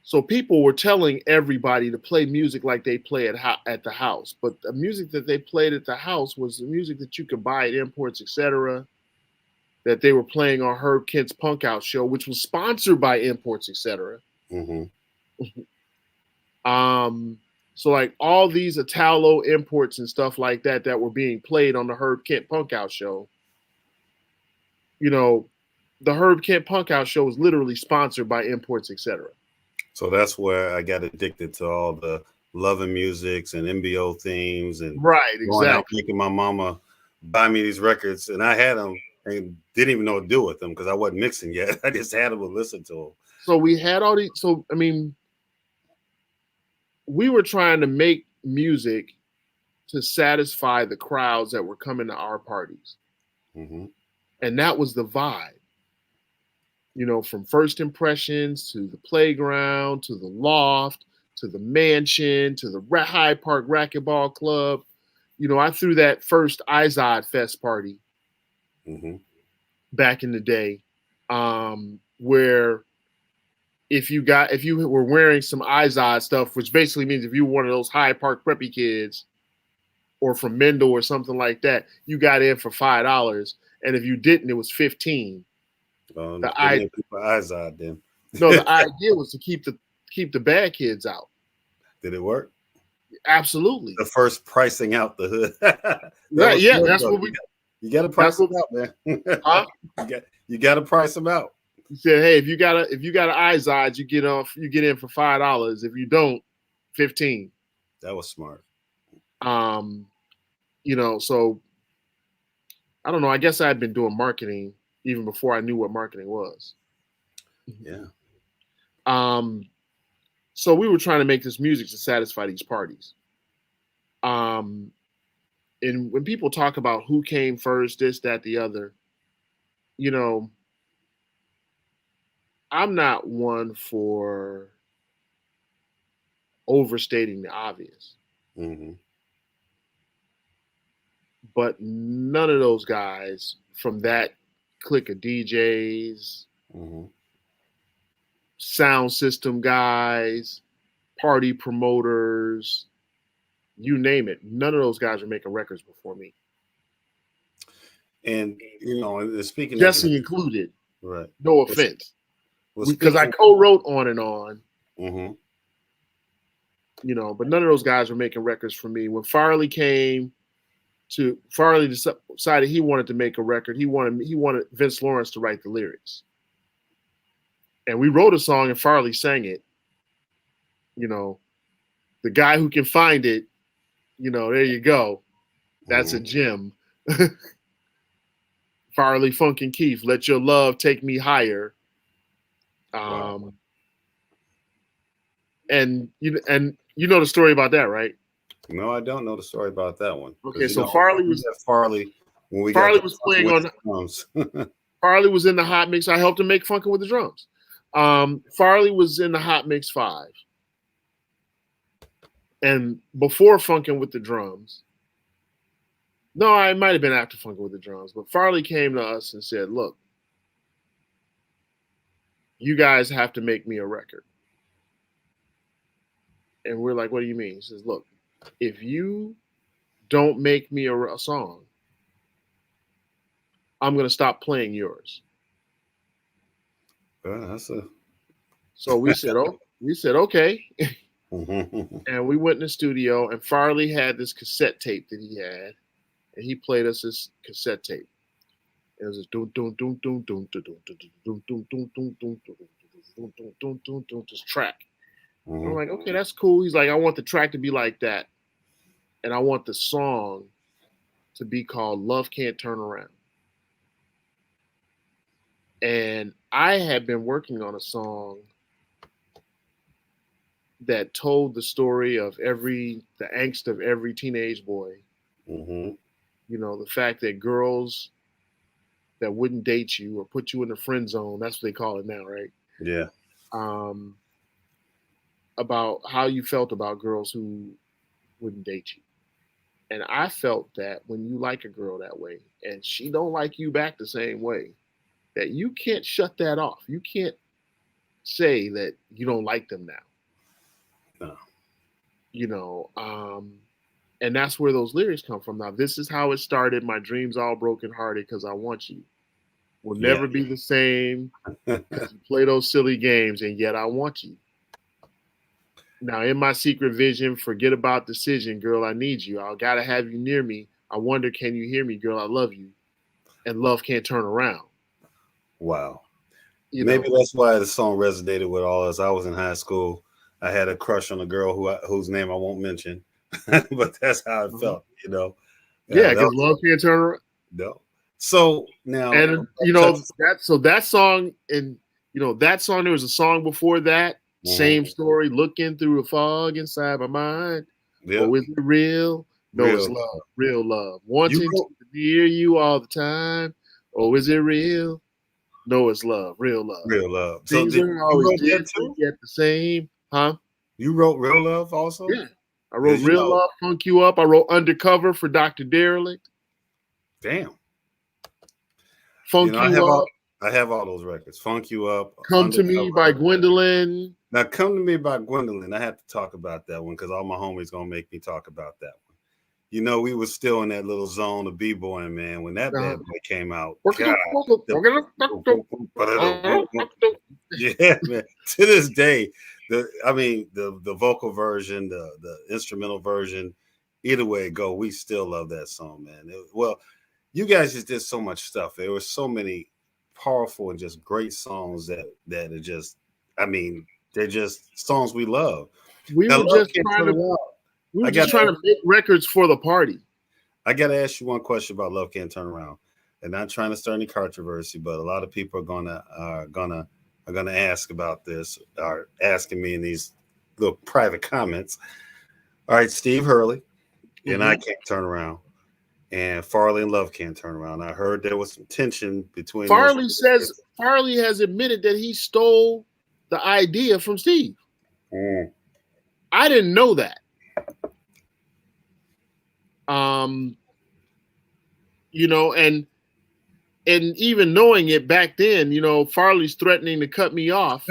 So people were telling everybody to play music like they play at the house. But the music that they played at the house was the music that you could buy at Imports, etc., that they were playing on Herb Kent's Punk Out show, which was sponsored by Imports, etc. Mm-hmm. So like all these Italo imports and stuff like that that were being played on the Herb Kent Punk Out show, you know, the Herb Kent Punk Out show was literally sponsored by Imports, etc. So that's where I got addicted to all the Love and Musics and MBO themes and Right, going out exactly. making my mama buy me these records, and I had them and didn't even know what to do with them because I wasn't mixing yet. I just had them to listen to them. So we had all these. So I mean, we were trying to make music to satisfy the crowds that were coming to our parties, Mm-hmm. and that was the vibe. You know, from First Impressions to the Playground to the Loft to the Mansion to the Hyde Park Racquetball Club. You know, I threw that first Izod Fest party Mm-hmm. back in the day, where if you were wearing some Izod stuff, which basically means if you were one of those Hyde Park preppy kids or from Mendel or something like that, you got in for $5, and if you didn't, it was 15. The They didn't keep my eyes out then. No, the idea was to keep the bad kids out. Did it work? Absolutely. The first pricing out the hood. Right, yeah, that's what we. You got to price them out, man. Huh? You got to price them out. You said, hey, if you got an Izod, you get in for $5. If you don't, 15. That was smart. You know, so I don't know. I guess I had been doing marketing even before I knew what marketing was. Yeah. So we were trying to make this music to satisfy these parties. And when people talk about who came first, this, that, the other, you know, I'm not one for overstating the obvious. Mm-hmm. But none of those guys from that clique of DJs, Mm-hmm. sound system guys, party promoters, you name it, none of those guys were making records before me. And, you know, speaking Jesse included. Right. No offense. Because I speaking, co-wrote On and On. Mm-hmm. You know, but none of those guys were making records for me. When Farley decided he wanted to make a record, he wanted Vince Lawrence to write the lyrics. And we wrote a song and Farley sang it. You know, the guy who can find it, you know, there you go. That's a gem. Farley, Funk and Keith, Let Your Love Take Me Higher. Wow. And you know the story about that, right? No, I don't know the story about that one. Okay, so Farley was when we Farley got was playing on drums. Farley was in the Hot Mix. I helped him make Funkin' with the Drums. Farley was in the Hot Mix 5. And before Funkin' with the Drums, no, it might have been after Funkin' with the Drums, but Farley came to us and said, look, you guys have to make me a record. And we're like, what do you mean? He says, look, if you don't make me a song, I'm going to stop playing yours. So we said, okay. And we went in the studio, and Farley had this cassette tape that he had, and he played us this cassette tape. It was this track. I'm like, okay, that's cool. He's like, I want the track to be like that, and I want the song to be called "Love Can't Turn Around." And I had been working on a song that told the story of the angst of every teenage boy. Mm-hmm. You know, the fact that girls that wouldn't date you or put you in the friend zone, that's what they call it now, right? Yeah. About how you felt about girls who wouldn't date you. And I felt that when you like a girl that way and she don't like you back the same way, that you can't shut that off. You can't say that you don't like them now. No. You know, and that's where those lyrics come from. Now, this is how it started. My dreams all broken hearted because I want you. Will never be the same. You play those silly games, and yet I want you. Now, in my secret vision, forget about decision, girl. I need you. I gotta have you near me. I wonder, can you hear me, girl? I love you, and love can't turn around. Wow. You Maybe know, that's why the song resonated with all of us. I was in high school. I had a crush on a girl whose name I won't mention, but that's how it Mhm. felt. You know, Yeah, that because was love can't turn around. no. So now, And that song, and that song. There was a song before that. Mhm. Same story. Looking through a fog inside my mind. Yep, Oh, is it real? No, it's real. love. Real love. You Wanting to wrote, be near you all the time. Oh, is it real? No, it's love. Real love. real love. So Things did are you always wrote that different too? yet the same. Huh? You wrote real love also? Yeah. I wrote Because Real Love, Funk You Up. I wrote Undercover for Dr. Derelict. damn. Funk I You have Up. all those records. Funk You Up, Come to Me Undercover. by Gwendolyn. Now, Come to Me by Gwendolyn. I have to talk about that one because all my homies gonna make me talk about that one. We were still in that little zone of b-boying, man, when that bad boy came out. God, the- yeah, man. To this day, the vocal version, the instrumental version, either way it go, we still love that song, man. Well, you guys just did so much stuff. There were so many powerful and just great songs that are just, I mean, they're just songs we love. We Now, were Love just Can't trying Turn to Around. we were I just got trying to make records for the party. I got to ask you one question about Love Can't Turn Around, and not trying to start any controversy, but a lot of people are gonna ask about this, are asking me in these little private comments. All right, Steve Hurley and I Mhm. Can't Turn Around, and Farley and Love Can't Turn Around. I heard there was some tension between those Farley two says records. Farley has admitted that he stole the idea from Steve. Mm, I didn't know that. Um, and even knowing it back then, Farley's threatening to cut me off,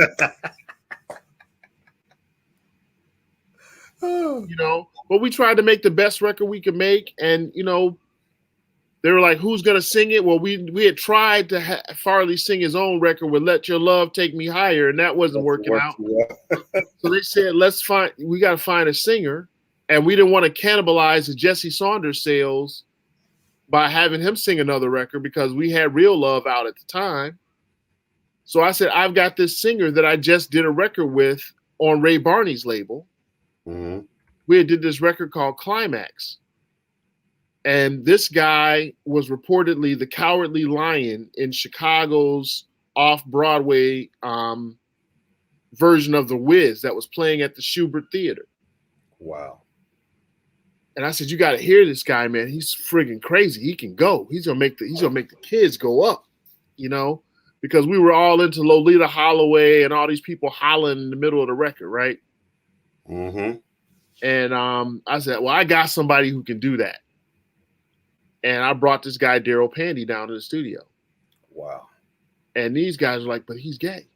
but we tried to make the best record we could make, and they were like, "Who's gonna sing it?" Well, we had tried to Farley sing his own record with "Let Your Love Take Me Higher," and that wasn't doesn't working work out. too well. So they said, we got to find a singer, and we didn't want to cannibalize the Jesse Saunders sales by having him sing another record because we had Real Love out at the time. So I said, I've got this singer that I just did a record with on Ray Barney's label. Mhm. We did this record called Climax. And this guy was reportedly the Cowardly Lion in Chicago's off-Broadway version of The Wiz that was playing at the Schubert Theater. Wow. And I said, you got to hear this guy, man. He's friggin' crazy. He can go. He's gonna make the kids go up, because we were all into Lolita Holloway and all these people hollering in the middle of the record, right? Mm-hmm. And I said, well, I got somebody who can do that. And I brought this guy Daryl Pandy down to the studio. Wow. And these guys were like, but he's gay.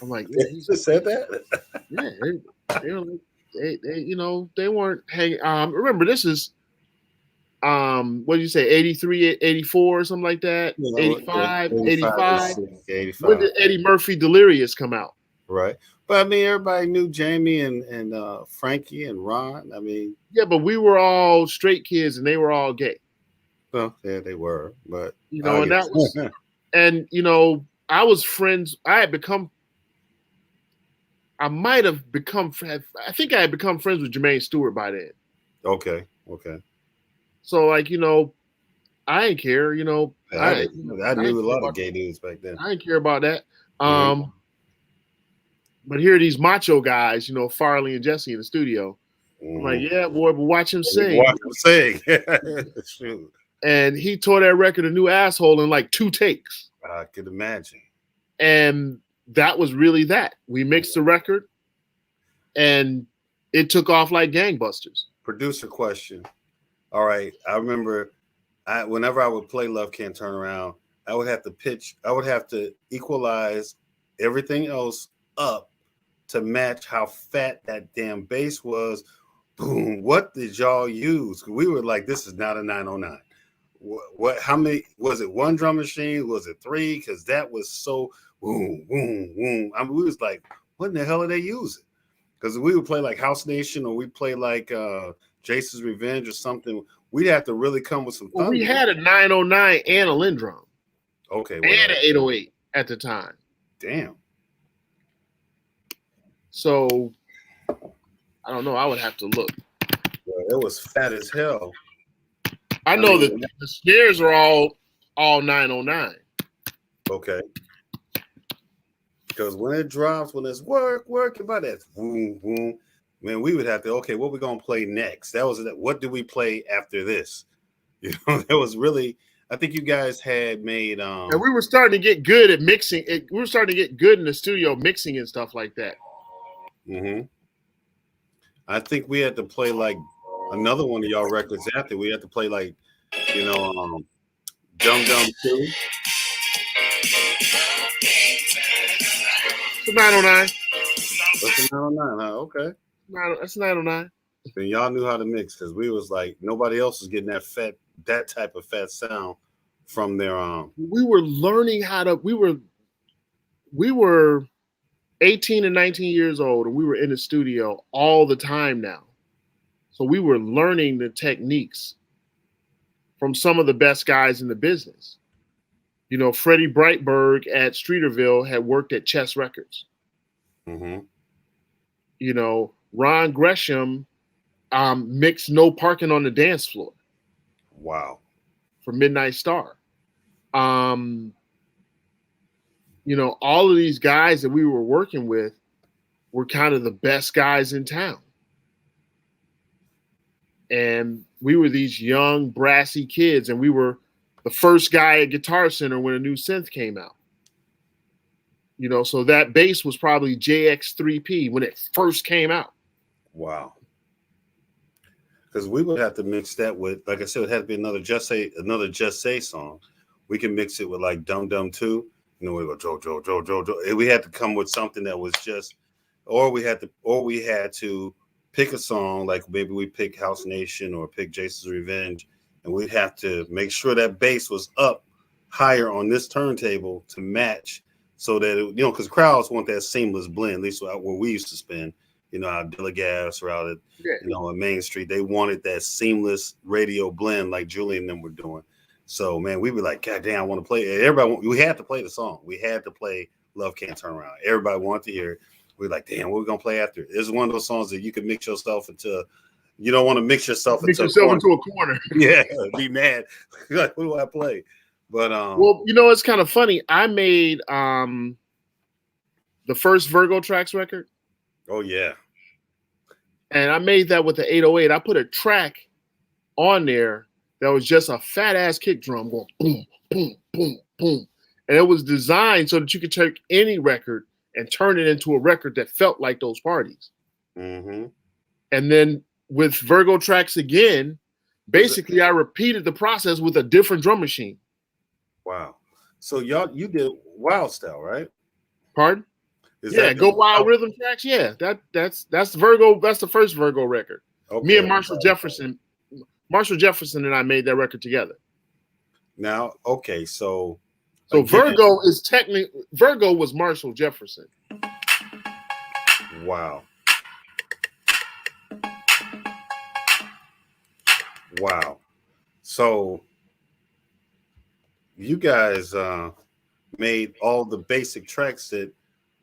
I'm like, yeah, he's They said that? yeah. They were like, they weren't hanging. Remember, this is what did you say, 83, 84, or something like that? Yeah, 85, 85, 85. 85. When did Eddie Murphy Delirious come out? Right. But I mean, everybody knew Jamie and Frankie and Ron. I mean, Yeah, but we were all straight kids and they were all gay. well, yeah, they were, but I And guess. that was, and I was friends. I might have become, I think I had become friends with Jermaine Stewart by then. Okay. So like, I didn't care, I I knew didn't a care lot of about, gay dudes back then. I didn't care about that. Mm-hmm. But here are these macho guys, Farley and Jesse in the studio. I'm like, yeah, boy, but watch him sing. Watch him sing. Shoot. And he tore that record a new asshole in like 2 takes. I could imagine. And that was really that. We mixed the record and it took off like gangbusters. Producer question. All right. I remember whenever I would play Love Can't Turn Around, I would have to equalize everything else up to match how fat that damn bass was. Boom. What did y'all use? We were like, this is not a 909. What how many was it? One drum machine? Was it 3? Because that was so boom, boom, boom. I mean, we was like, what in the hell are they using? Because we would play like House Nation or we play like Jason's Revenge or something. We'd have to really come with some Well, thunder. we had a 909 and a Lindrum. Okay. Well, and an 808 at the time. Damn. So I don't know. I would have to look. Well, it was fat as hell. I know that the snares are all 909. Okay. Because when it drops, when it's work, about that boom, boom, man, we would have to, okay, what we going to play next? What do we play after this? You know, that was really, I think you guys had made. And we were starting to get good at mixing. We were starting to get good in the studio mixing and stuff like that. Mm-hmm. I think we had to play like another one of y'all records after. We had to play like, you know, Dum Dum 2. It's a 909. That's a 909, huh? Okay. That's a 909. Then y'all knew how to mix because we was like nobody else was getting that type of fat sound from their We were learning how to. We were 18 and 19 years old, and we were in the studio all the time now. So we were learning the techniques from some of the best guys in the business. You know, Freddie Brightberg at Streeterville had worked at Chess Records. Mm-hmm. You know, Ron Gresham mixed No Parking on the Dance Floor. Wow. For Midnight Star. You know, all of these guys that we were working with were kind of the best guys in town. And we were these young, brassy kids, and we were the first guy at Guitar Center when a new synth came out. You know, so that bass was probably JX3P when it first came out. Wow. Because we would have to mix that with, like I said, it had to be another Just Say song. We can mix it with like Dum Dum 2. You know, we go Jo. And we had to come with something that was just, or we had to pick a song, like maybe we pick House Nation or pick Jason's Revenge, and we'd have to make sure that bass was up higher on this turntable to match, so that it, you know, because crowds want that seamless blend. At least where we used to spin, you know, out Dillegas or out at, you know, on Main Street, they wanted that seamless radio blend like Julie and them were doing. So man, we'd be like, God damn, I want to play. Everybody, we had to play the song. We had to play Love Can't Turn Around. Everybody wanted to hear it. We're like, damn, what are we gonna play after? It's one of those songs that you can mix yourself into. You don't want to mix yourself into a corner. Yeah, be mad. Like, what do I play? But well, you know, it's kind of funny. I made the first Virgo Tracks record. Oh yeah. And I made that with the 808. I put a track on there that was just a fat ass kick drum going boom, boom, boom, boom. And it was designed so that you could take any record and turn it into a record that felt like those parties. Mm-hmm. And then with Virgo Tracks again, basically I repeated the process with a different drum machine. Wow. So you did Wild Style, right? Pardon? Go Wild Rhythm Tracks. Yeah, that's Virgo. That's the first Virgo record. Okay. Me and Marshall Jefferson and I made that record together. Now, okay, so again, Virgo was Marshall Jefferson. Wow. So you guys made all the basic tracks that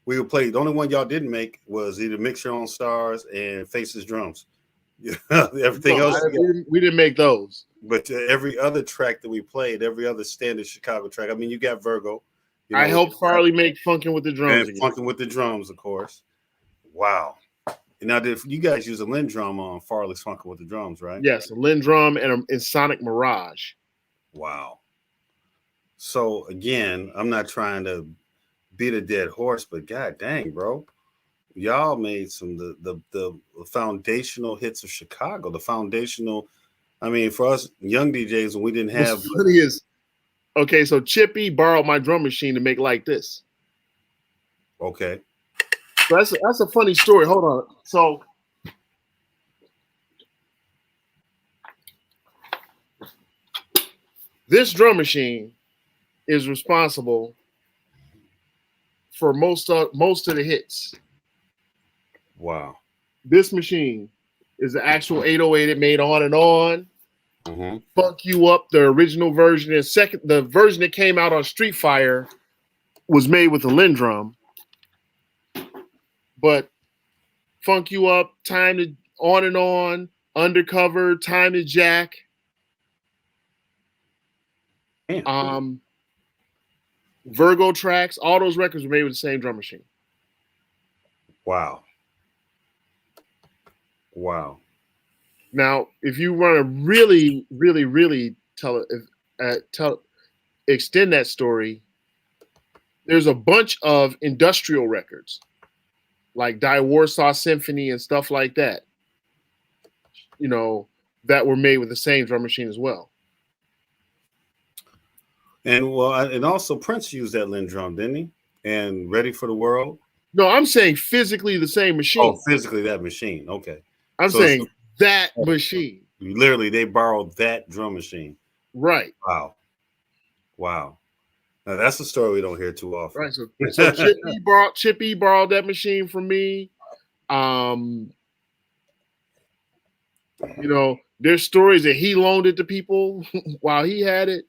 we would play. The only one y'all didn't make was either Mix Your Own Stars and Faces Drums. Everything else we didn't make those. But every other track that we played, every other standard Chicago track. I mean, you got Virgo. You know, I helped Farley make Funkin' with the Drums. And Funkin' with the Drums, of course. Wow. And now, you guys use a Linn drum on Farley's Funkin' with the Drums, right? Yes, a Linn drum and a Sonic Mirage. Wow. So again, I'm not trying to beat a dead horse, but god dang, bro, y'all made some the foundational hits of Chicago. The foundational. I mean, for us young DJs, when we didn't have. What's funny is, okay, so Chippy borrowed my drum machine to make Like This. Okay. So that's a funny story. Hold on. So this drum machine is responsible for most of the hits. Wow. This machine is the actual 808 it made On and On. Mm-hmm. Funk You Up, the original version. And second, the version that came out on Street Fire was made with a Lindrum. But Funk You Up, Time to On and On, Undercover, Time to Jack. Virgo tracks, all those records were made with the same drum machine. Wow. Wow. Now, if you want to really, really, really extend that story, there's a bunch of industrial records like Die Warsaw Symphony and stuff like that, you know, that were made with the same drum machine as well. And well, and also Prince used that Lindrum, didn't he? And Ready for the World. No, I'm saying physically the same machine. Oh, physically that machine. Okay. I'm saying that machine. Literally, they borrowed that drum machine. Right. Wow. Wow. Now that's a story we don't hear too often. Right. So Chip E borrowed that machine from me. You know, there's stories that he loaned it to people while he had it.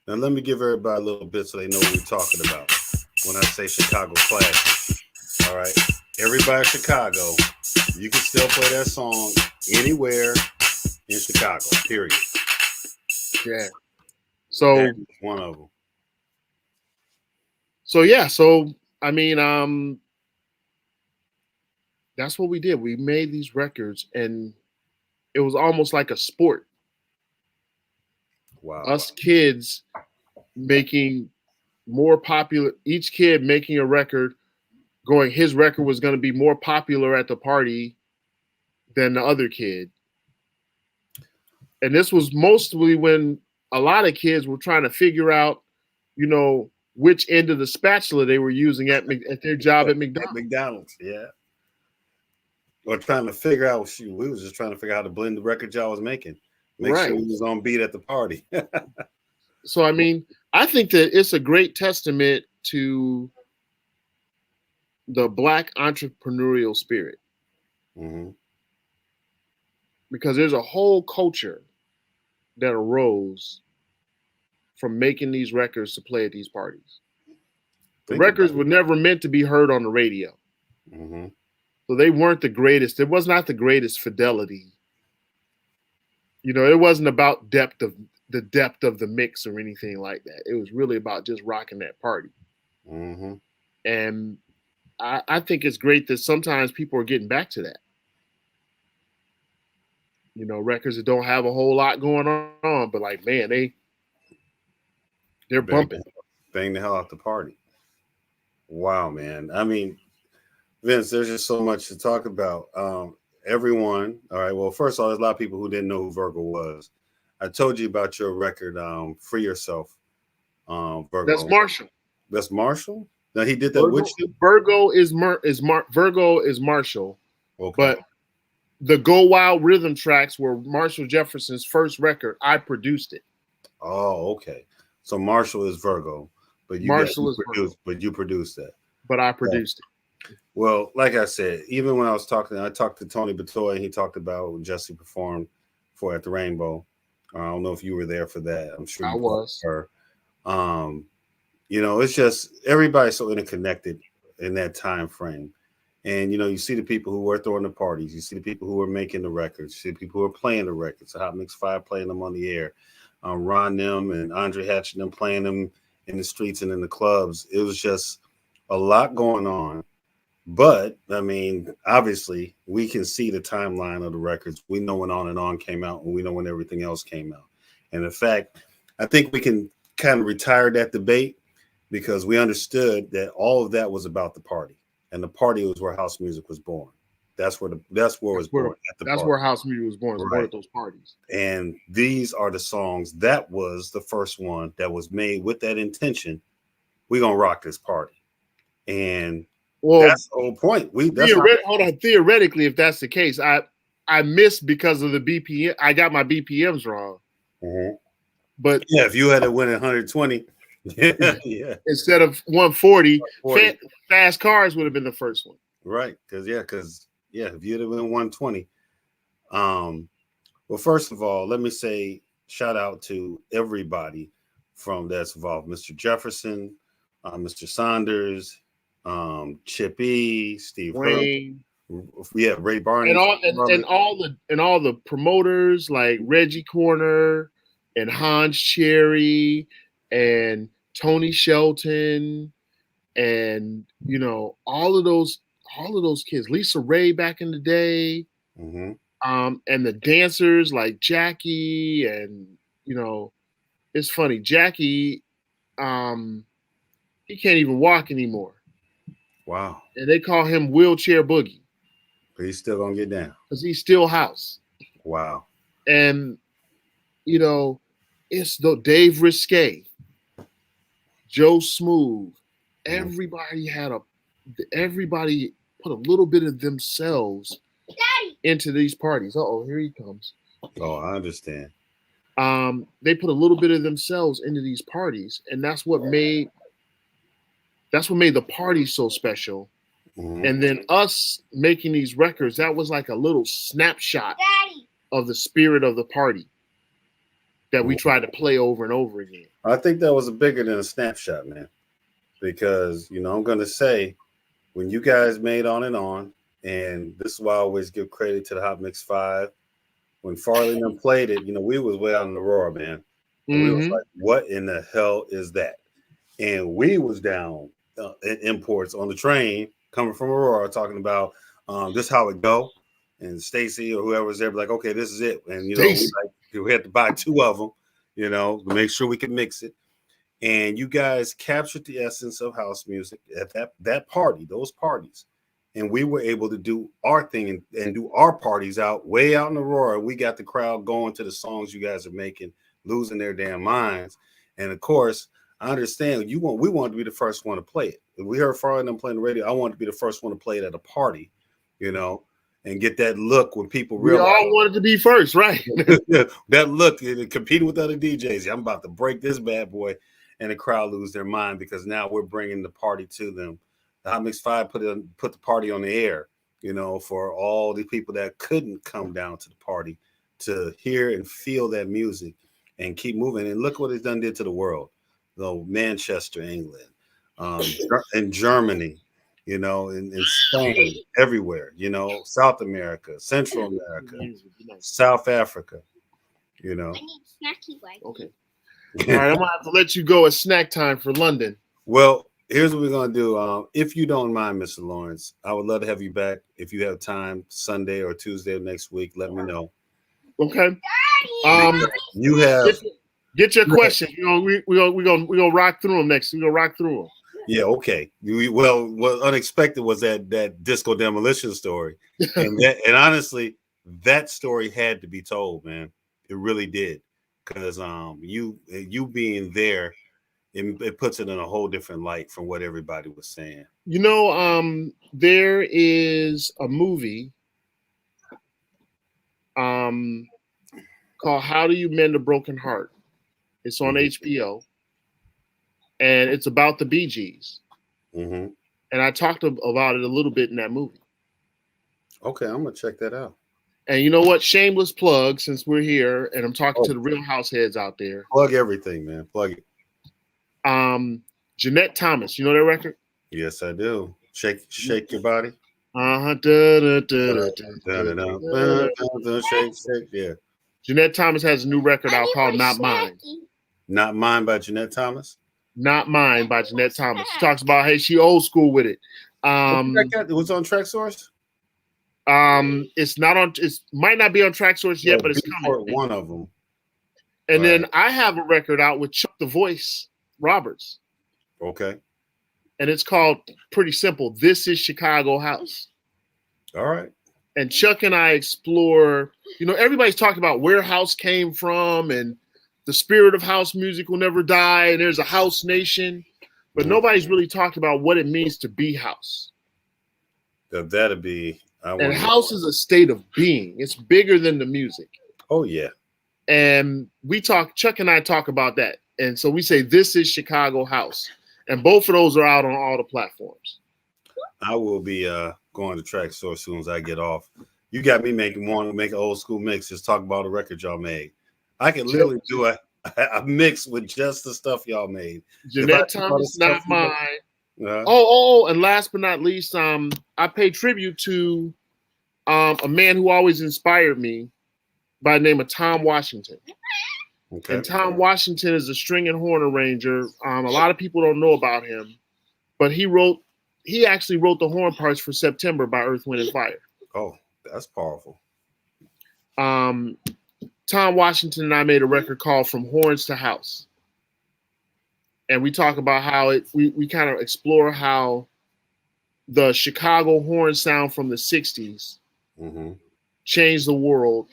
Now let me give everybody a little bit so they know what we're talking about when I say Chicago classics. All right. Everybody in Chicago, you can still play that song anywhere in Chicago, period. Yeah. So one of them. So yeah, so I mean, that's what we did. We made these records and it was almost like a sport. Wow. Us kids making more popular, each kid making a record, going, his record was going to be more popular at the party than the other kid. And this was mostly when a lot of kids were trying to figure out, you know, which end of the spatula they were using at their job at McDonald's. McDonald's, yeah. Or trying to figure out, we was just trying to figure out how to blend the record y'all was making. Make sure we was on beat at the party. So, I mean, I think that it's a great testament to the Black entrepreneurial spirit. Mm-hmm. Because there's a whole culture that arose from making these records to play at these parties. The records were never meant to be heard on the radio. Mm-hmm. So they weren't the greatest. It was not the greatest fidelity. You know, it wasn't about the depth of the mix or anything like that. It was really about just rocking that party. Mm-hmm. And I think it's great that sometimes people are getting back to that. You know, records that don't have a whole lot going on, but like, man, they're bumping. Bang the hell out the party. Wow, man. I mean, Vince, there's just so much to talk about. Everyone, all right. Well, first of all, there's a lot of people who didn't know who Virgo was. I told you about your record, Free Yourself. Virgo. That's Marshall. That's Marshall? Now he did that. Virgo is Marshall. Okay. But the Go Wild rhythm tracks were Marshall Jefferson's first record. I produced it. Oh, okay. So Marshall is Virgo, but you produced that. But I produced it. Well, like I said, even when I talked to Tony Batoy, and he talked about what Jesse performed for at the Rainbow. I don't know if you were there for that. I'm sure I was. You know, it's just everybody's so interconnected in that time frame. And, you know, you see the people who were throwing the parties. You see the people who were making the records. You see the people who are playing the records. Hot Mix 5 playing them on the air. Ron them and Andre Hatch and them playing them in the streets and in the clubs. It was just a lot going on. But, I mean, obviously, we can see the timeline of the records. We know when On and On came out, and we know when everything else came out. And in fact, I think we can kind of retire that debate because we understood that all of that was about the party. And the party was where house music was born. That's where house music was born. It was born at those parties. And these are the songs. That was the first one that was made with that intention. We're going to rock this party. And that's the whole point. Theoretically, if that's the case, I missed because of the BPM. I got my BPMs wrong. Mm-hmm. But yeah, if you had to win 120, yeah, instead of 140, Fast Cars would have been the first one. Right, because Yeah, if you'd have been 120. Well, first of all, let me say shout out to everybody from that's involved. Mr. Jefferson, Mr. Saunders, Chip E, Steve Hurd, Wayne, yeah, Ray and Barney's all brother. and all the promoters like Reggie Corner and Hans Cherry and Tony Shelton, and all of those kids, Lisa Ray back in the day, Mm-hmm. and the dancers like Jackie, and it's funny, Jackie, he can't even walk anymore, Wow. and they call him Wheelchair Boogie But he's still gonna get down. because he's still house. Wow. And it's the Dave Risque, Joe Smooth. Mhm. Everybody put a little bit of themselves into these parties. Oh, here he comes. Oh, I understand. They put a little bit of themselves into these parties, and that's what made the party so special. Mm-hmm. And then us making these records, that was like a little snapshot of the spirit of the party that we tried to play over and over again. I think that was bigger than a snapshot, man. Because I'm gonna say, when you guys made On and On, and this is why I always give credit to the Hot Mix 5. When Farley and them played it, we was way out in the Aurora, man. And we was like, what in the hell is that? And we was down in imports on the train coming from Aurora talking about this how it go. And Stacy or whoever was there be like, okay, this is it. And we had to buy 2 of them, to make sure we could mix it. And you guys captured the essence of house music at that party, those parties. And we were able to do our thing and do our parties way out in Aurora. We got the crowd going to the songs you guys are making, losing their damn minds. And of course, I understand we wanted to be the first one to play it. If we heard Farley and them playing the radio, I wanted to be the first one to play it at a party, and get that look when people realize. We all wanted to be first, right? That look, competing with other DJs. I'm about to break this bad boy, and the crowd lose their mind because now we're bringing the party to them. The Hot Mix 5 put the party on the air, for all the people that couldn't come down to the party to hear and feel that music and keep moving. And look what it's done did to the world. Manchester, England, and Germany, in Spain, everywhere, South America, Central America, South Africa, I need snacky white. Okay. All right, I'm gonna have to let you go. It's snack time for London. Well, here's what we're gonna do. If you don't mind, Mr. Lawrence, I would love to have you back. If you have time, Sunday or Tuesday of next week, let me know. Okay. You have get your questions. We gonna rock through them next. We gonna rock through them. Yeah. Okay. What unexpected was that disco demolition story, and honestly, that story had to be told, man. It really did, because you being there. It puts it in a whole different light from what everybody was saying. There is a movie called How Do You Mend a Broken Heart? It's on HBO, and it's about the Bee Gees. Mm-hmm. And I talked about it a little bit in that movie. Okay, I'm going to check that out. And you know what? Shameless plug, since we're here, and I'm talking to the real house heads out there. Plug everything, man. Plug it. Jeanette Thomas, you know that record? Yes, I do. Shake your body. Shake. Yeah. Jeanette Thomas has a new record out called Not Mine. Not Mine by Jeanette Thomas? Not Mine by Jeanette Thomas. She talks about, hey, she old school with it. It was on Track Source? It's not on. It might not be on Track Source yet, but it's coming. One of them. And then I have a record out with Chuck the Voice Roberts. Okay. And it's called, pretty simple, This Is Chicago House. All right. And Chuck and I explore, everybody's talking about where house came from and the spirit of house music will never die. And there's a house nation, but nobody's really talked about what it means to be house. That'd be. And house is a state of being. It's bigger than the music. Oh, yeah. And Chuck and I talk about that. And so we say, This Is Chicago House. And both of those are out on all the platforms. I will be going to track store as soon as I get off. You got me wanting to make an old school mix. Just talk about the record y'all made. I could literally do a mix with just the stuff y'all made. Jeanette Thomas, Not Mine. And last but not least, I pay tribute to a man who always inspired me by the name of Tom Washington. Okay. And Tom Washington is a string and horn arranger. A lot of people don't know about him, but he actually wrote the horn parts for September by Earth, Wind, and Fire. Oh, that's powerful. Tom Washington and I made a record called From Horns to House. And we talk about how we kind of explore how the Chicago horn sound from the 60s changed the world,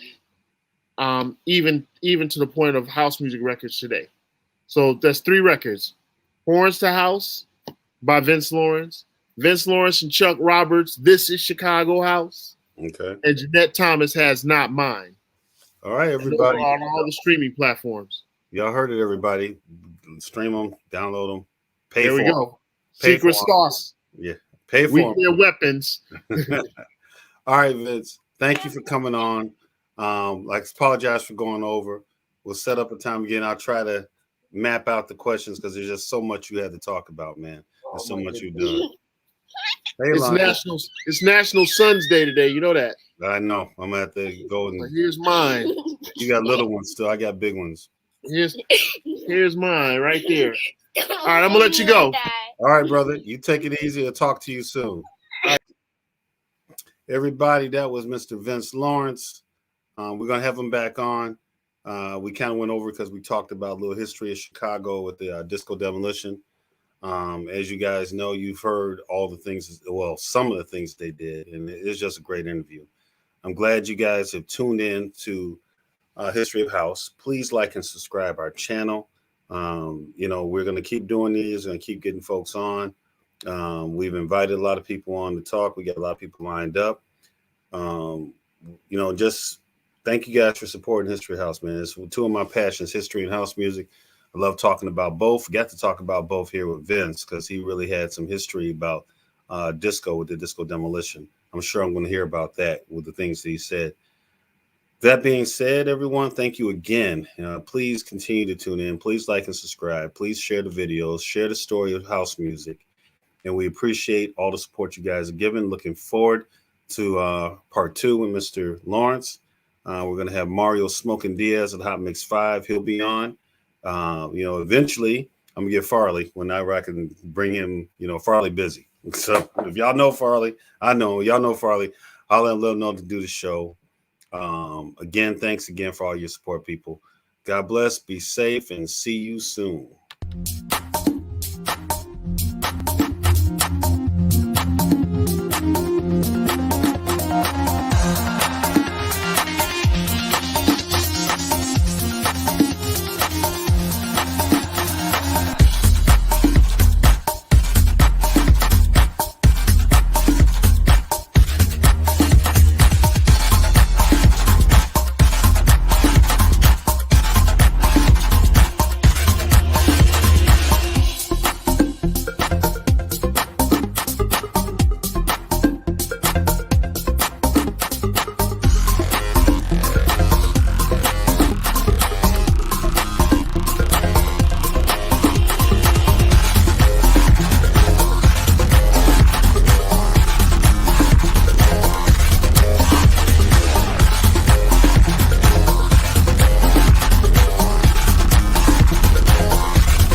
even to the point of house music records today. So that's 3 records. Horns to House by Vince Lawrence. Vince Lawrence and Chuck Roberts, This Is Chicago House. Okay. And Jeanette Thomas has Not Mine. All right, everybody. On all the streaming platforms. Y'all heard it, everybody. Stream them, download them, pay there for we them. Go. Secret sauce. Yeah, pay for them. Weekend weapons. All right, Vince. Thank you for coming on. Apologize for going over. We'll set up a time again. I'll try to map out the questions because there's just so much you had to talk about, man. There's so much you've done. Hey, it's National Sons Day today. You know that. I know. I'm gonna have to go and here's mine. You got little ones still. I got big ones. Here's mine right there. All right, I'm gonna let you go. All right, brother. You take it easy. I'll talk to you soon. Everybody, that was Mr. Vince Lawrence. We're gonna have him back on. We kind of went over because we talked about a little history of Chicago with the disco demolition. As you guys know, you've heard all the things, well, some of the things they did, and it's just a great interview. I'm glad you guys have tuned in to History of House. Please like and subscribe our channel. We're going to keep doing these and keep getting folks on. We've invited a lot of people on to talk. We got a lot of people lined up. Just thank you guys for supporting History House, man. It's 2 of my passions, history and house music. I love talking about both. Got to talk about both here with Vince because he really had some history about disco with the disco demolition. I'm sure I'm going to hear about that with the things that he said. That being said, everyone, thank you again. Please continue to tune in. Please like and subscribe. Please share the videos. Share the story of house music. And we appreciate all the support you guys are giving. Looking forward to part 2 with Mr. Lawrence. We're going to have Mario Smoking Diaz at Hot Mix 5. He'll be on. Eventually, I'm going to get Farley whenever I can bring him, Farley busy. So if y'all know Farley, I know y'all know Farley. I'll let him know to do the show. Again, thanks again for all your support, people. God bless, be safe, and see you soon.